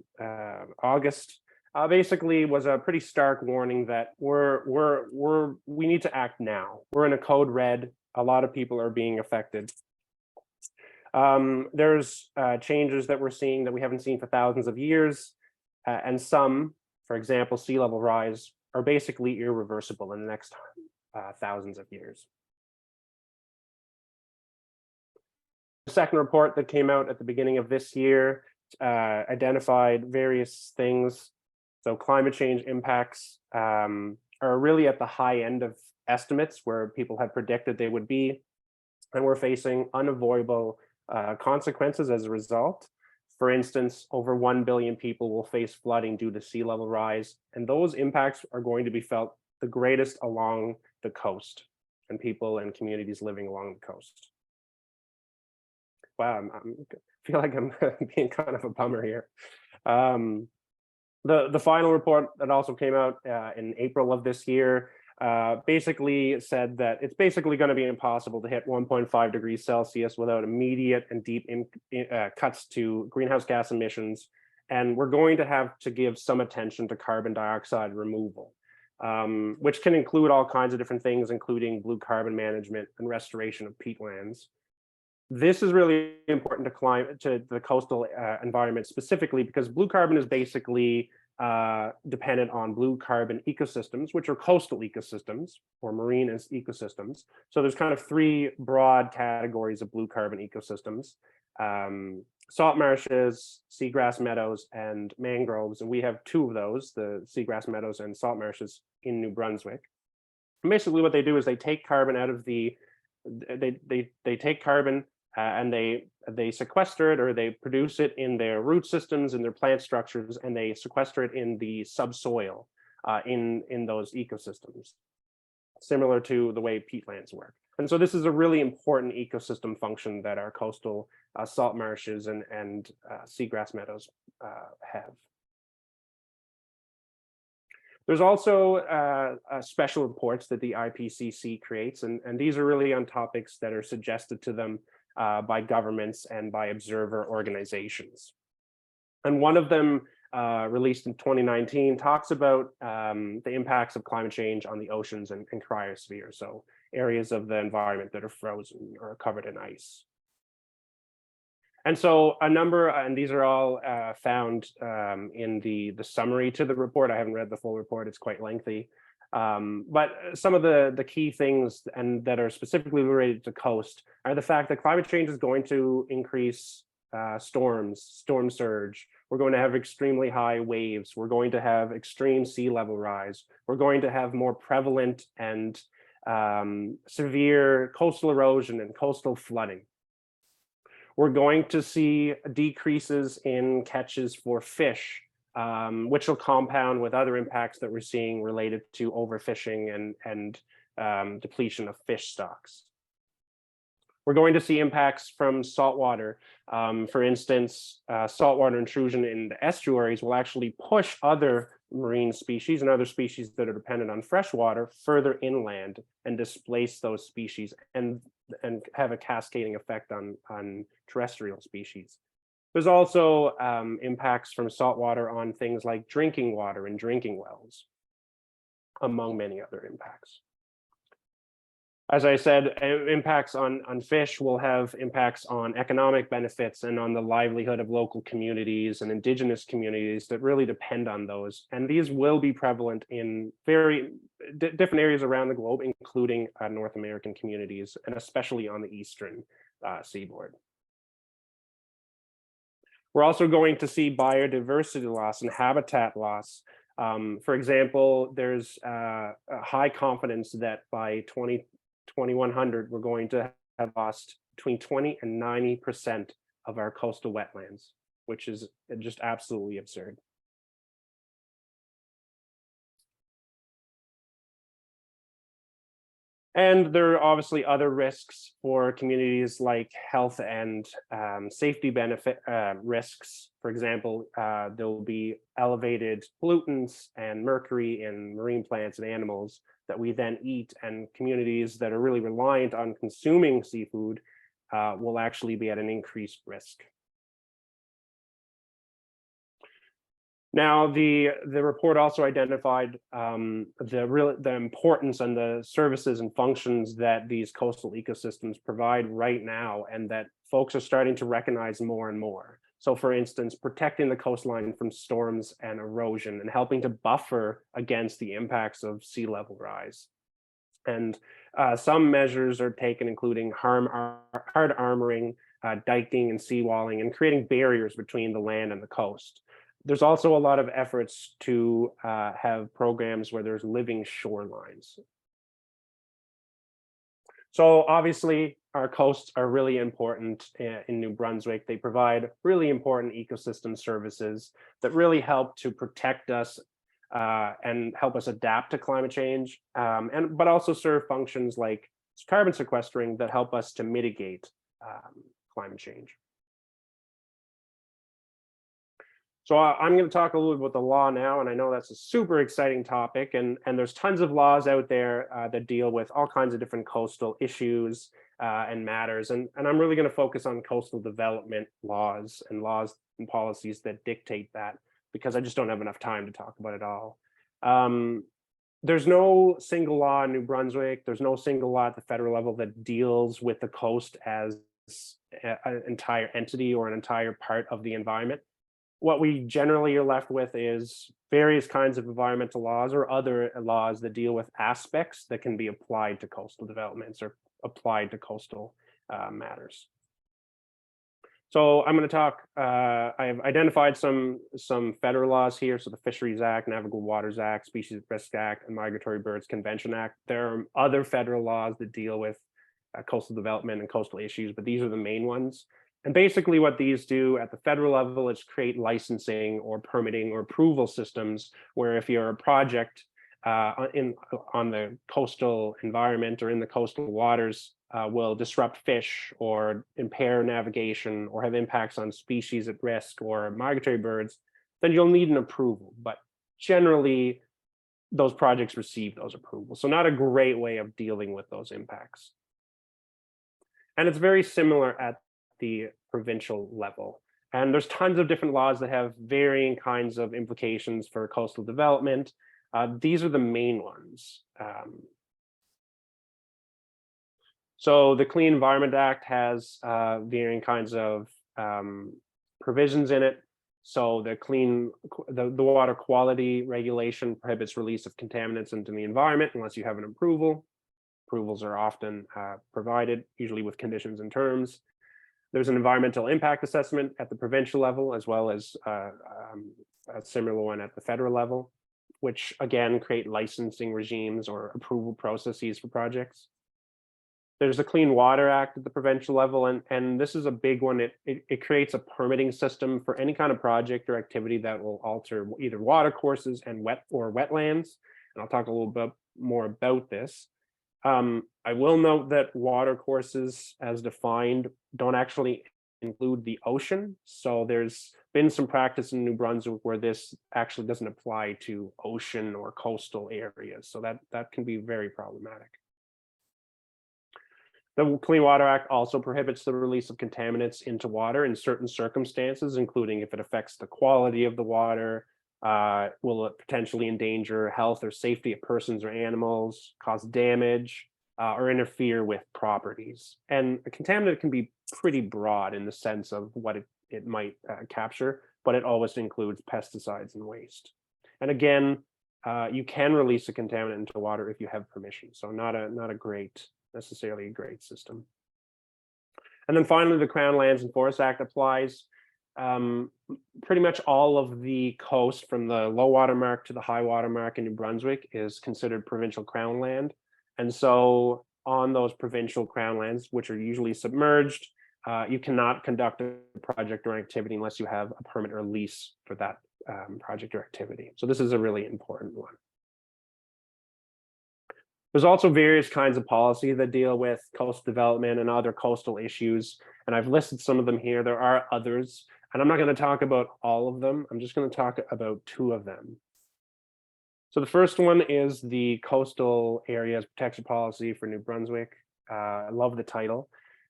Speaker 13: August, basically was a pretty stark warning that we need to act now. We're in a code red. A lot of people are being affected. There's changes that we're seeing that we haven't seen for thousands of years, and some, for example, sea level rise, are basically irreversible in the next thousands of years. The second report that came out at the beginning of this year identified various things. So climate change impacts are really at the high end of estimates where people had predicted they would be, and we're facing unavoidable consequences as a result. For instance, over 1 billion people will face flooding due to sea level rise, and those impacts are going to be felt the greatest along the coast and people and communities living along the coast. Wow, I feel like I'm being kind of a bummer here. The final report that also came out in April of this year basically said that it's basically going to be impossible to hit 1.5 degrees Celsius without immediate and deep cuts to greenhouse gas emissions. And we're going to have to give some attention to carbon dioxide removal, which can include all kinds of different things, including blue carbon management and restoration of peatlands. This is really important to the coastal environment specifically because blue carbon is basically dependent on blue carbon ecosystems, which are coastal ecosystems or marine ecosystems. So there's kind of three broad categories of blue carbon ecosystems: salt marshes, seagrass meadows, and mangroves. And we have two of those, the seagrass meadows and salt marshes in New Brunswick. And basically what they do is they take carbon out of the, they take carbon and they sequester it, or they produce it in their root systems, in their plant structures, and they sequester it in the subsoil in those ecosystems, similar to the way peatlands work. And so this is a really important ecosystem function that our coastal salt marshes and seagrass meadows have. There's also special reports that the IPCC creates, and these are really on topics that are suggested to them by governments and by observer organizations. And one of them, released in 2019, talks about the impacts of climate change on the oceans and cryosphere, so areas of the environment that are frozen or covered in ice. And so a number, and these are all found in the summary to the report. I haven't read the full report, it's quite lengthy. But some of the key things and that are specifically related to coast are the fact that climate change is going to increase storm surge. We're going to have extremely high waves. We're going to have extreme sea level rise. We're going to have more prevalent and severe coastal erosion and coastal flooding. We're going to see decreases in catches for fish, which will compound with other impacts that we're seeing related to overfishing and depletion of fish stocks. We're going to see impacts from saltwater. For instance, saltwater intrusion in the estuaries will actually push other marine species and other species that are dependent on freshwater further inland and displace those species and have a cascading effect on terrestrial species. There's also impacts from saltwater on things like drinking water and drinking wells, among many other impacts. As I said, impacts on fish will have impacts on economic benefits and on the livelihood of local communities and indigenous communities that really depend on those. And these will be prevalent in very different areas around the globe, including North American communities, and especially on the eastern seaboard. We're also going to see biodiversity loss and habitat loss. For example, there's a high confidence that by 2100, we're going to have lost between 20 and 90% of our coastal wetlands, which is just absolutely absurd. And there are obviously other risks for communities like health and safety benefit risks. For example, there will be elevated pollutants and mercury in marine plants and animals that we then eat, and communities that are really reliant on consuming seafood will actually be at an increased risk. Now, the report also identified the importance and the services and functions that these coastal ecosystems provide right now, and that folks are starting to recognize more and more. So for instance, protecting the coastline from storms and erosion and helping to buffer against the impacts of sea level rise. And some measures are taken, including hard armoring, diking and seawalling, and creating barriers between the land and the coast. There's also a lot of efforts to have programs where there's living shorelines. So obviously, our coasts are really important in New Brunswick. They provide really important ecosystem services that really help to protect us and help us adapt to climate change, but also serve functions like carbon sequestering that help us to mitigate climate change. So I'm going to talk a little bit about the law now, and I know that's a super exciting topic, and there's tons of laws out there that deal with all kinds of different coastal issues and matters, and I'm really going to focus on coastal development laws and policies that dictate that, because I just don't have enough time to talk about it all. There's no single law in New Brunswick. There's no single law at the federal level that deals with the coast as an entire entity or an entire part of the environment. What we generally are left with is various kinds of environmental laws or other laws that deal with aspects that can be applied to coastal developments or applied to coastal matters. So I'm going to talk, I've identified some federal laws here. So the Fisheries Act, Navigable Waters Act, Species at Risk Act, and Migratory Birds Convention Act. There are other federal laws that deal with coastal development and coastal issues, but these are the main ones. And basically what these do at the federal level is create licensing or permitting or approval systems where if you're a project on the coastal environment or in the coastal waters will disrupt fish or impair navigation or have impacts on species at risk or migratory birds, then you'll need an approval. But generally, those projects receive those approvals. So not a great way of dealing with those impacts. And it's very similar at the provincial level. And there's tons of different laws that have varying kinds of implications for coastal development. These are the main ones. So the Clean Environment Act has varying kinds of provisions in it. So the water quality regulation prohibits release of contaminants into the environment unless you have an approval. Approvals are often provided, usually with conditions and terms. There's an environmental impact assessment at the provincial level, as well as a similar one at the federal level, which again create licensing regimes or approval processes for projects. There's the Clean Water Act at the provincial level, and this is a big one. It creates a permitting system for any kind of project or activity that will alter either water courses and wetlands. And I'll talk a little bit more about this. I will note that water courses as defined don't actually include the ocean. So there's been some practice in New Brunswick where this actually doesn't apply to ocean or coastal areas. So that can be very problematic. The Clean Water Act also prohibits the release of contaminants into water in certain circumstances, including if it affects the quality of the water, will it potentially endanger health or safety of persons or animals, cause damage, or interfere with properties. And a contaminant can be pretty broad in the sense of what it might capture, but it always includes pesticides and waste. And again, you can release a contaminant into water if you have permission. So not necessarily a great system. And then finally, the Crown Lands and Forests Act applies. Pretty much all of the coast from the low water mark to the high water mark in New Brunswick is considered provincial crown land. And so on those provincial crown lands, which are usually submerged, you cannot conduct a project or activity unless you have a permit or lease for that project or activity. So this is a really important one. There's also various kinds of policy that deal with coastal development and other coastal issues. And I've listed some of them here. There are others, and I'm not going to talk about all of them. I'm just going to talk about two of them. So the first one is the Coastal Areas Protection Policy for New Brunswick. I love the title.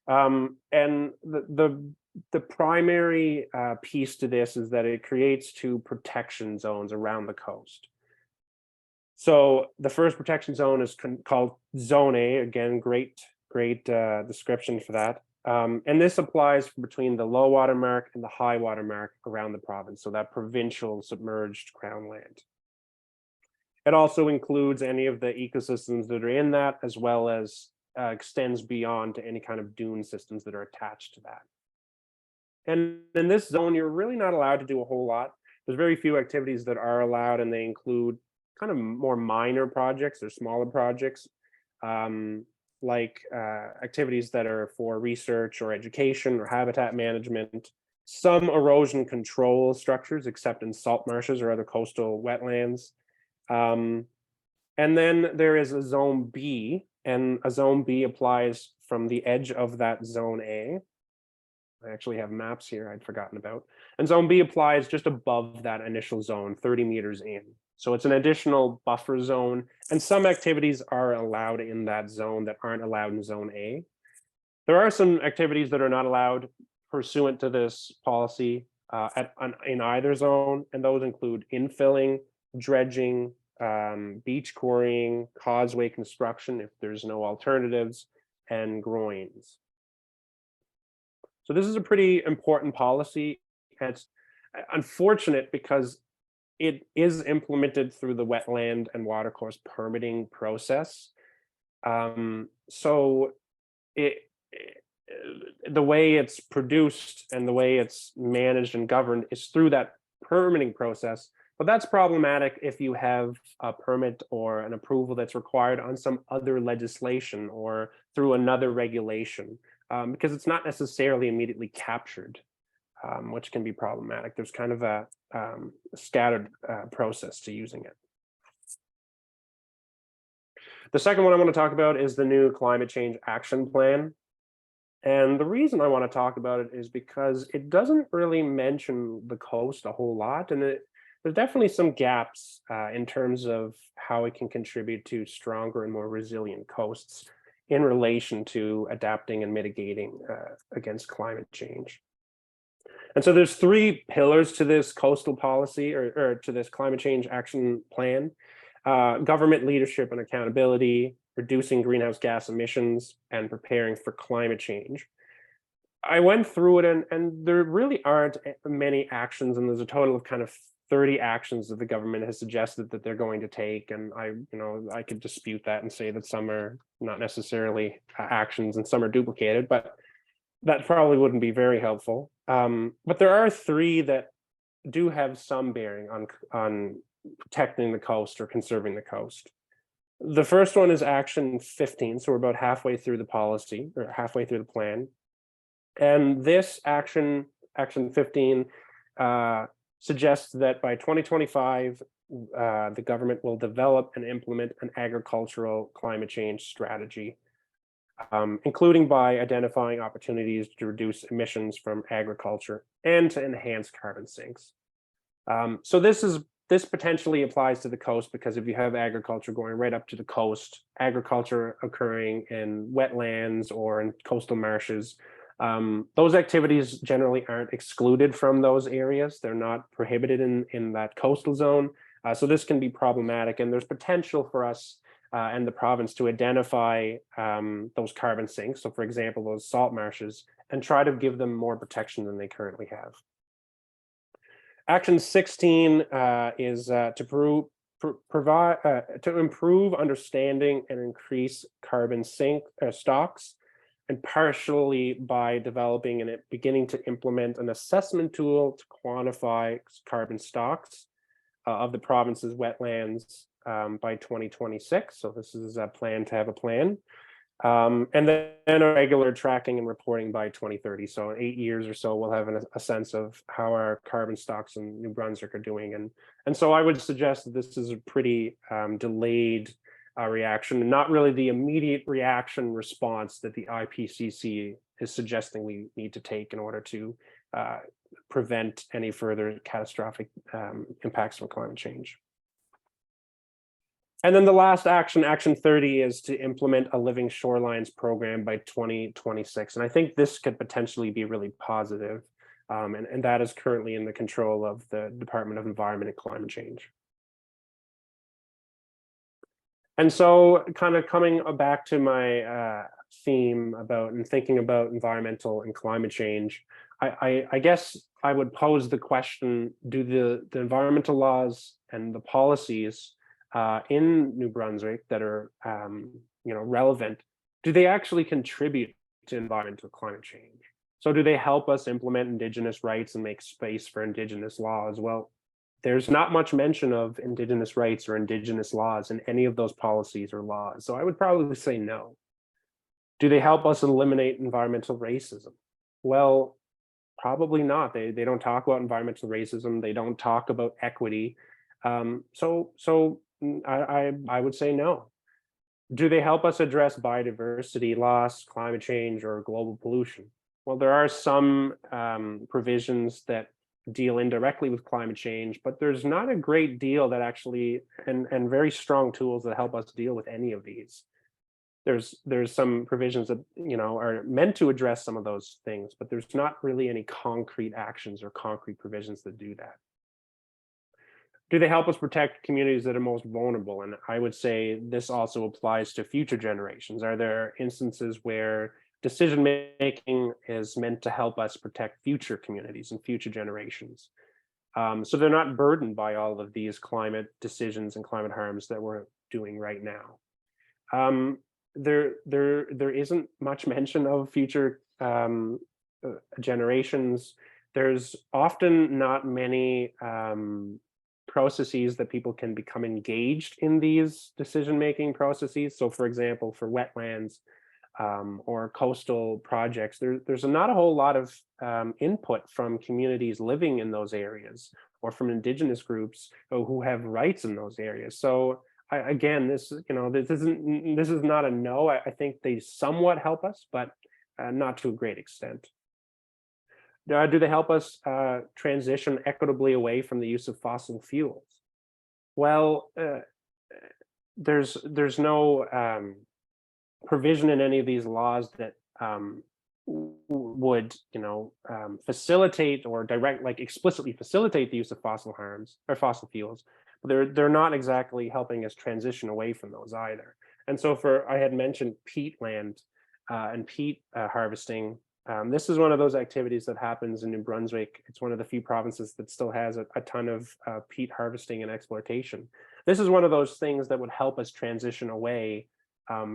Speaker 13: And the primary piece to this is that it creates two protection zones around the coast. So the first protection zone is called Zone A. Again, great description for that. And this applies between the low water mark and the high water mark around the province. So that provincial submerged crown land. It also includes any of the ecosystems that are in that, as well as extends beyond to any kind of dune systems that are attached to that. And in this zone, you're really not allowed to do a whole lot. There's very few activities that are allowed, and they include kind of more minor projects or smaller projects. like activities that are for research or education or habitat management, some erosion control structures, except in salt marshes or other coastal wetlands. And then there is a zone B, and a zone B applies from the edge of that zone A. I actually have maps here I'd forgotten about. And zone B applies just above that initial zone, 30 meters in. So it's an additional buffer zone, and some activities are allowed in that zone that aren't allowed in zone A. There are some activities that are not allowed pursuant to this policy in either zone, and those include infilling, dredging, beach quarrying, causeway construction if there's no alternatives, and groins. So this is a pretty important policy. It's unfortunate because it is implemented through the wetland and watercourse permitting process. So the way it's produced and the way it's managed and governed is through that permitting process. But that's problematic if you have a permit or an approval that's required on some other legislation or through another regulation, because it's not necessarily immediately captured, which can be problematic. There's kind of a scattered process to using it. The second one I want to talk about is the new climate change action plan. And the reason I want to talk about it is because it doesn't really mention the coast a whole lot, and there's definitely some gaps in terms of how it can contribute to stronger and more resilient coasts in relation to adapting and mitigating against climate change. And so there's three pillars to this coastal policy or to this climate change action plan: government leadership and accountability, reducing greenhouse gas emissions, and preparing for climate change. I went through it, and there really aren't many actions, and there's a total of kind of 30 actions that the government has suggested that they're going to take. And I could dispute that and say that some are not necessarily actions and some are duplicated, but that probably wouldn't be very helpful. But there are three that do have some bearing on protecting the coast or conserving the coast. The first one is action 15. So we're about halfway through the policy or halfway through the plan. And this action 15, suggests that by 2025, the government will develop and implement an agricultural climate change strategy, including by identifying opportunities to reduce emissions from agriculture and to enhance carbon sinks. So this potentially applies to the coast, because if you have agriculture going right up to the coast, agriculture occurring in wetlands or in coastal marshes, those activities generally aren't excluded from those areas. They're not prohibited in that coastal zone. So this can be problematic, and there's potential for us and the province to identify those carbon sinks. So for example, those salt marshes, and try to give them more protection than they currently have. Action 16 is to improve understanding and increase carbon sink stocks, and partially by developing and beginning to implement an assessment tool to quantify carbon stocks of the province's wetlands by 2026. So this is a plan to have a plan. And then a regular tracking and reporting by 2030. So in 8 years or so, we'll have a sense of how our carbon stocks in New Brunswick are doing. And so I would suggest that this is a pretty delayed reaction, not really the immediate reaction response that the IPCC is suggesting we need to take in order to prevent any further catastrophic impacts from climate change. And then the last action, action 30, is to implement a living shorelines program by 2026. And I think this could potentially be really positive. And that is currently in the control of the Department of Environment and Climate Change. And so kind of coming back to my theme about and thinking about environmental and climate change, I guess I would pose the question, do the environmental laws and the policies in New Brunswick that are relevant, do they actually contribute to environmental climate change? So do they help us implement Indigenous rights and make space for Indigenous laws? Well, there's not much mention of Indigenous rights or Indigenous laws in any of those policies or laws. So I would probably say no. Do they help us eliminate environmental racism? Well, probably not. They don't talk about environmental racism. They don't talk about equity. So I would say no. Do they help us address biodiversity loss, climate change, or global pollution? Well, there are some provisions that deal indirectly with climate change, but there's not a great deal that actually, and very strong tools that help us deal with any of these. There's some provisions that, you know, are meant to address some of those things, but there's not really any concrete actions or concrete provisions that do that. Do they help us protect communities that are most vulnerable? And I would say this also applies to future generations. Are there instances where decision-making is meant to help us protect future communities and future generations? So they're not burdened by all of these climate decisions and climate harms that we're doing right now. There isn't much mention of future generations. There's often not many processes that people can become engaged in these decision-making processes. So for example, for wetlands or coastal projects, there's not a whole lot of input from communities living in those areas or from indigenous groups who have rights in those areas. So again, this is not a no. I think they somewhat help us, but not to a great extent. Do they help us transition equitably away from the use of fossil fuels? Well, there's no provision in any of these laws that would, facilitate or explicitly facilitate the use of fossil fossil fuels. But they're not exactly helping us transition away from those either. And so I had mentioned peat land and peat harvesting. This is one of those activities that happens in New Brunswick. It's one of the few provinces that still has a ton of peat harvesting and exploitation. This is one of those things that would help us transition away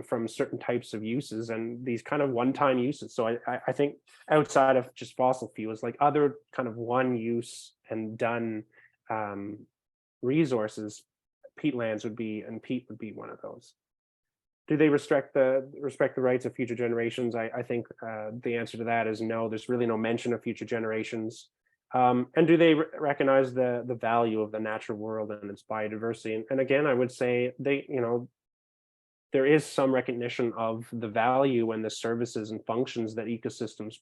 Speaker 13: from certain types of uses and these kind of one-time uses. So I think outside of just fossil fuels, like other kind of one use and done resources, peatlands would be, and peat would be one of those. Do they respect the rights of future generations? I think the answer to that is no. There's really no mention of future generations. And do they recognize the value of the natural world and its biodiversity? And again, I would say there is some recognition of the value and the services and functions that ecosystems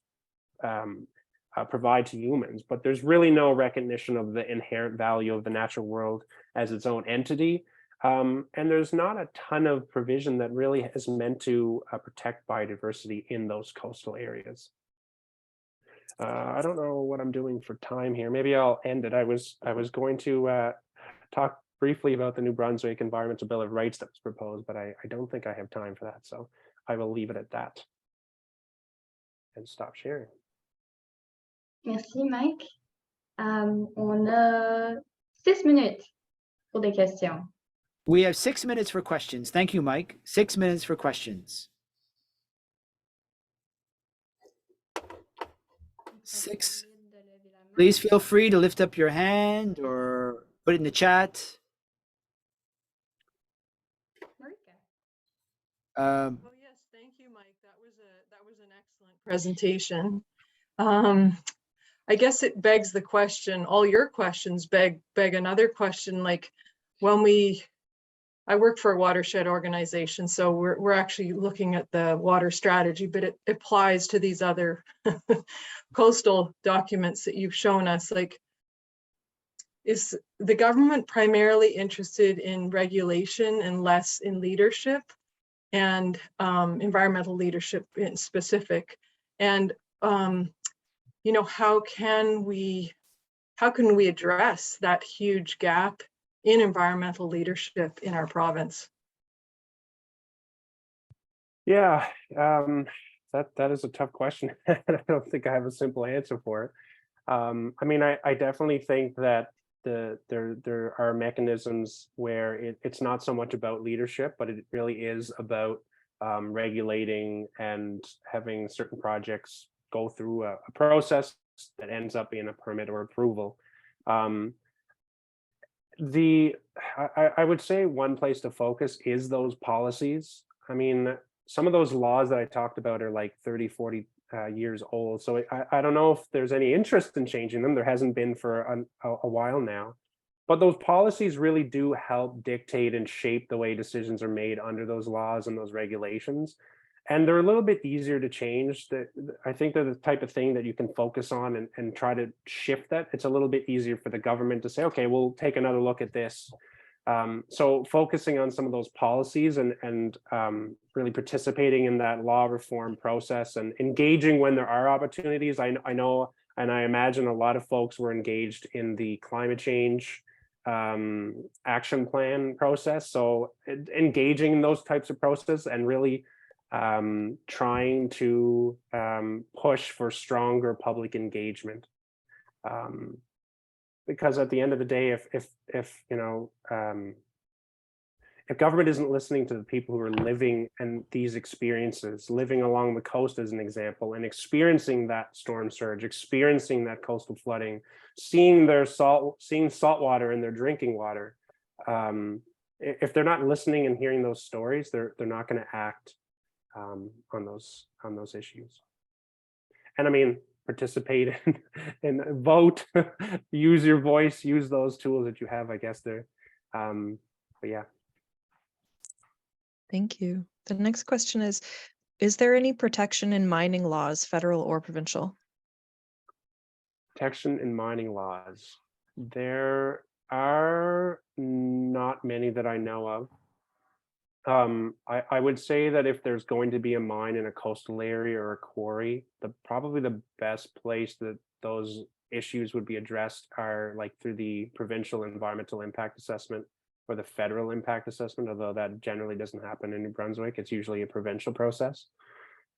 Speaker 13: provide to humans, but there's really no recognition of the inherent value of the natural world as its own entity. And there's not a ton of provision that really is meant to protect biodiversity in those coastal areas. I don't know what I'm doing for time here. Maybe I'll end it. I was going to talk briefly about the New Brunswick Environmental Bill of Rights that was proposed, but I don't think I have time for that. So I will leave it at that and stop sharing.
Speaker 3: Merci, Mike. On a 6 minutes pour des questions.
Speaker 4: We have 6 minutes for questions. Thank you, Mike. 6 minutes for questions. 6. Please feel free to lift up your hand or put it in the chat.
Speaker 11: Oh yes, thank you, Mike. That was an excellent presentation. I guess it begs the question, all your questions beg another question, like I work for a watershed organization, so we're actually looking at the water strategy, but it applies to these other coastal documents that you've shown us. Like, is the government primarily interested in regulation and less in leadership and environmental leadership in specific? And how can we address that huge gap in environmental leadership in our province?
Speaker 13: Yeah, that is a tough question. I don't think I have a simple answer for it. I mean, I definitely think that there are mechanisms where it's not so much about leadership, but it really is about regulating and having certain projects go through a process that ends up being a permit or approval. I would say one place to focus is those policies. I mean, some of those laws that I talked about are like 30, 40 years old. So I don't know if there's any interest in changing them. There hasn't been for a while now. But those policies really do help dictate and shape the way decisions are made under those laws and those regulations. And they're a little bit easier to change. I think they're the type of thing that you can focus on and try to shift that. It's a little bit easier for the government to say, okay, we'll take another look at this. So focusing on some of those policies and really participating in that law reform process and engaging when there are opportunities. I know, and I imagine a lot of folks were engaged in the climate change action plan process. So engaging in those types of processes and really trying to push for stronger public engagement. Because at the end of the day, if you know, if government isn't listening to the people who are living in these experiences, living along the coast as an example, and experiencing that storm surge, experiencing that coastal flooding, seeing salt water in their drinking water, if they're not listening and hearing those stories, they're not going to act on those issues. And I mean, participate and vote, use your voice, use those tools that you have, I guess there. But yeah.
Speaker 1: Thank you. The next question is there any protection in mining laws, federal or provincial?
Speaker 13: Protection in mining laws. There are not many that I know of. I would say that if there's going to be a mine in a coastal area or a quarry, probably the best place that those issues would be addressed are like through the provincial environmental impact assessment or the federal impact assessment, although that generally doesn't happen in New Brunswick. It's usually a provincial process.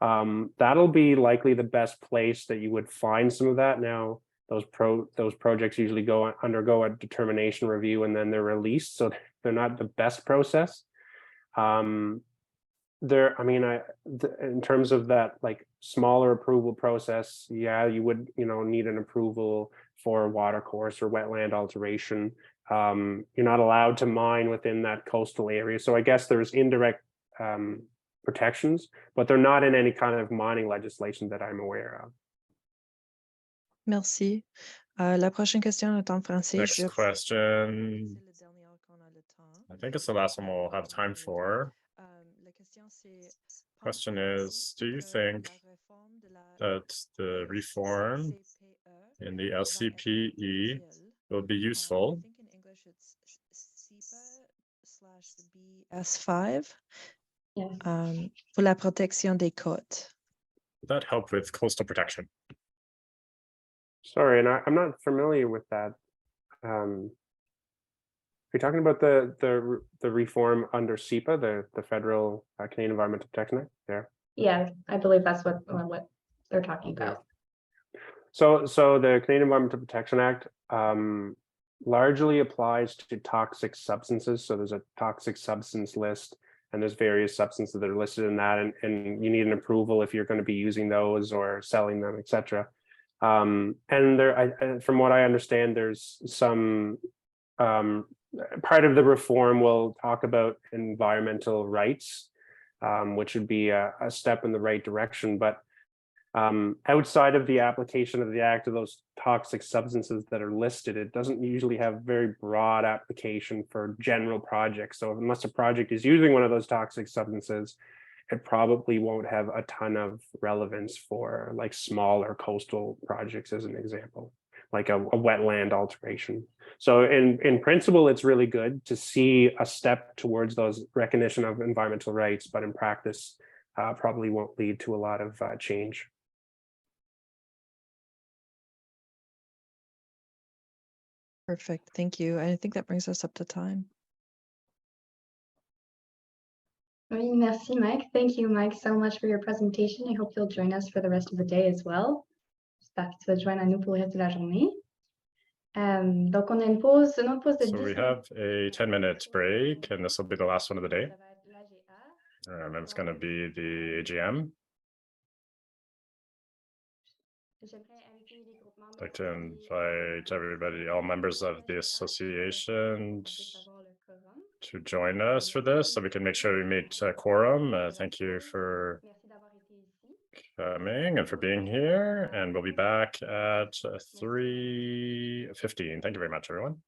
Speaker 13: That'll be likely the best place that you would find some of that. Now, those projects usually undergo a determination review and then they're released, so they're not the best process. In terms of that like smaller approval process, yeah, you would need an approval for water course or wetland alteration. You're not allowed to mine within that coastal area, so I guess there's indirect protections, but they're not in any kind of mining legislation that I'm aware of.
Speaker 1: Merci. La prochaine question est en français.
Speaker 6: Next question. I think it's the last one we'll have time for. Question is, do you think that the reform in the LCPE will be useful?
Speaker 1: I think in English it's CEPA/BS5.
Speaker 3: Yes.
Speaker 1: Pour la protection des côtes.
Speaker 6: Would that help with coastal protection?
Speaker 13: Sorry, and I'm not familiar with that. You're talking about the reform under CEPA, the Federal Canadian Environmental Protection Act there?
Speaker 3: Yeah, I believe that's what they're talking about.
Speaker 13: So the Canadian Environmental Protection Act largely applies to toxic substances. So there's a toxic substance list, and there's various substances that are listed in that, and you need an approval if you're going to be using those or selling them, etc. And from what I understand, there's some part of the reform will talk about environmental rights, which would be a step in the right direction. But outside of the application of the act of those toxic substances that are listed, it doesn't usually have very broad application for general projects. So unless a project is using one of those toxic substances, it probably won't have a ton of relevance for like smaller coastal projects, as an example, like a wetland alteration. So in principle, it's really good to see a step towards those recognition of environmental rights, but in practice, probably won't lead to a lot of change.
Speaker 1: Perfect, thank you. I think that brings us up to time.
Speaker 3: Oui, merci, Mike. Thank you, Mike, so much for your presentation. I hope you'll join us for the rest of the day as well. J'espère que tu vas te joindre à nous pour le reste de la journée. Donc, on a une pause de 10
Speaker 6: So we have a 10-minute break, and this will be the last one of the day. And it's going to be the AGM. I'd like to invite everybody, all members of the association, to join us for this, so we can make sure we meet quorum. Thank you for coming and for being here, and we'll be back at 3:15. Thank you very much, everyone.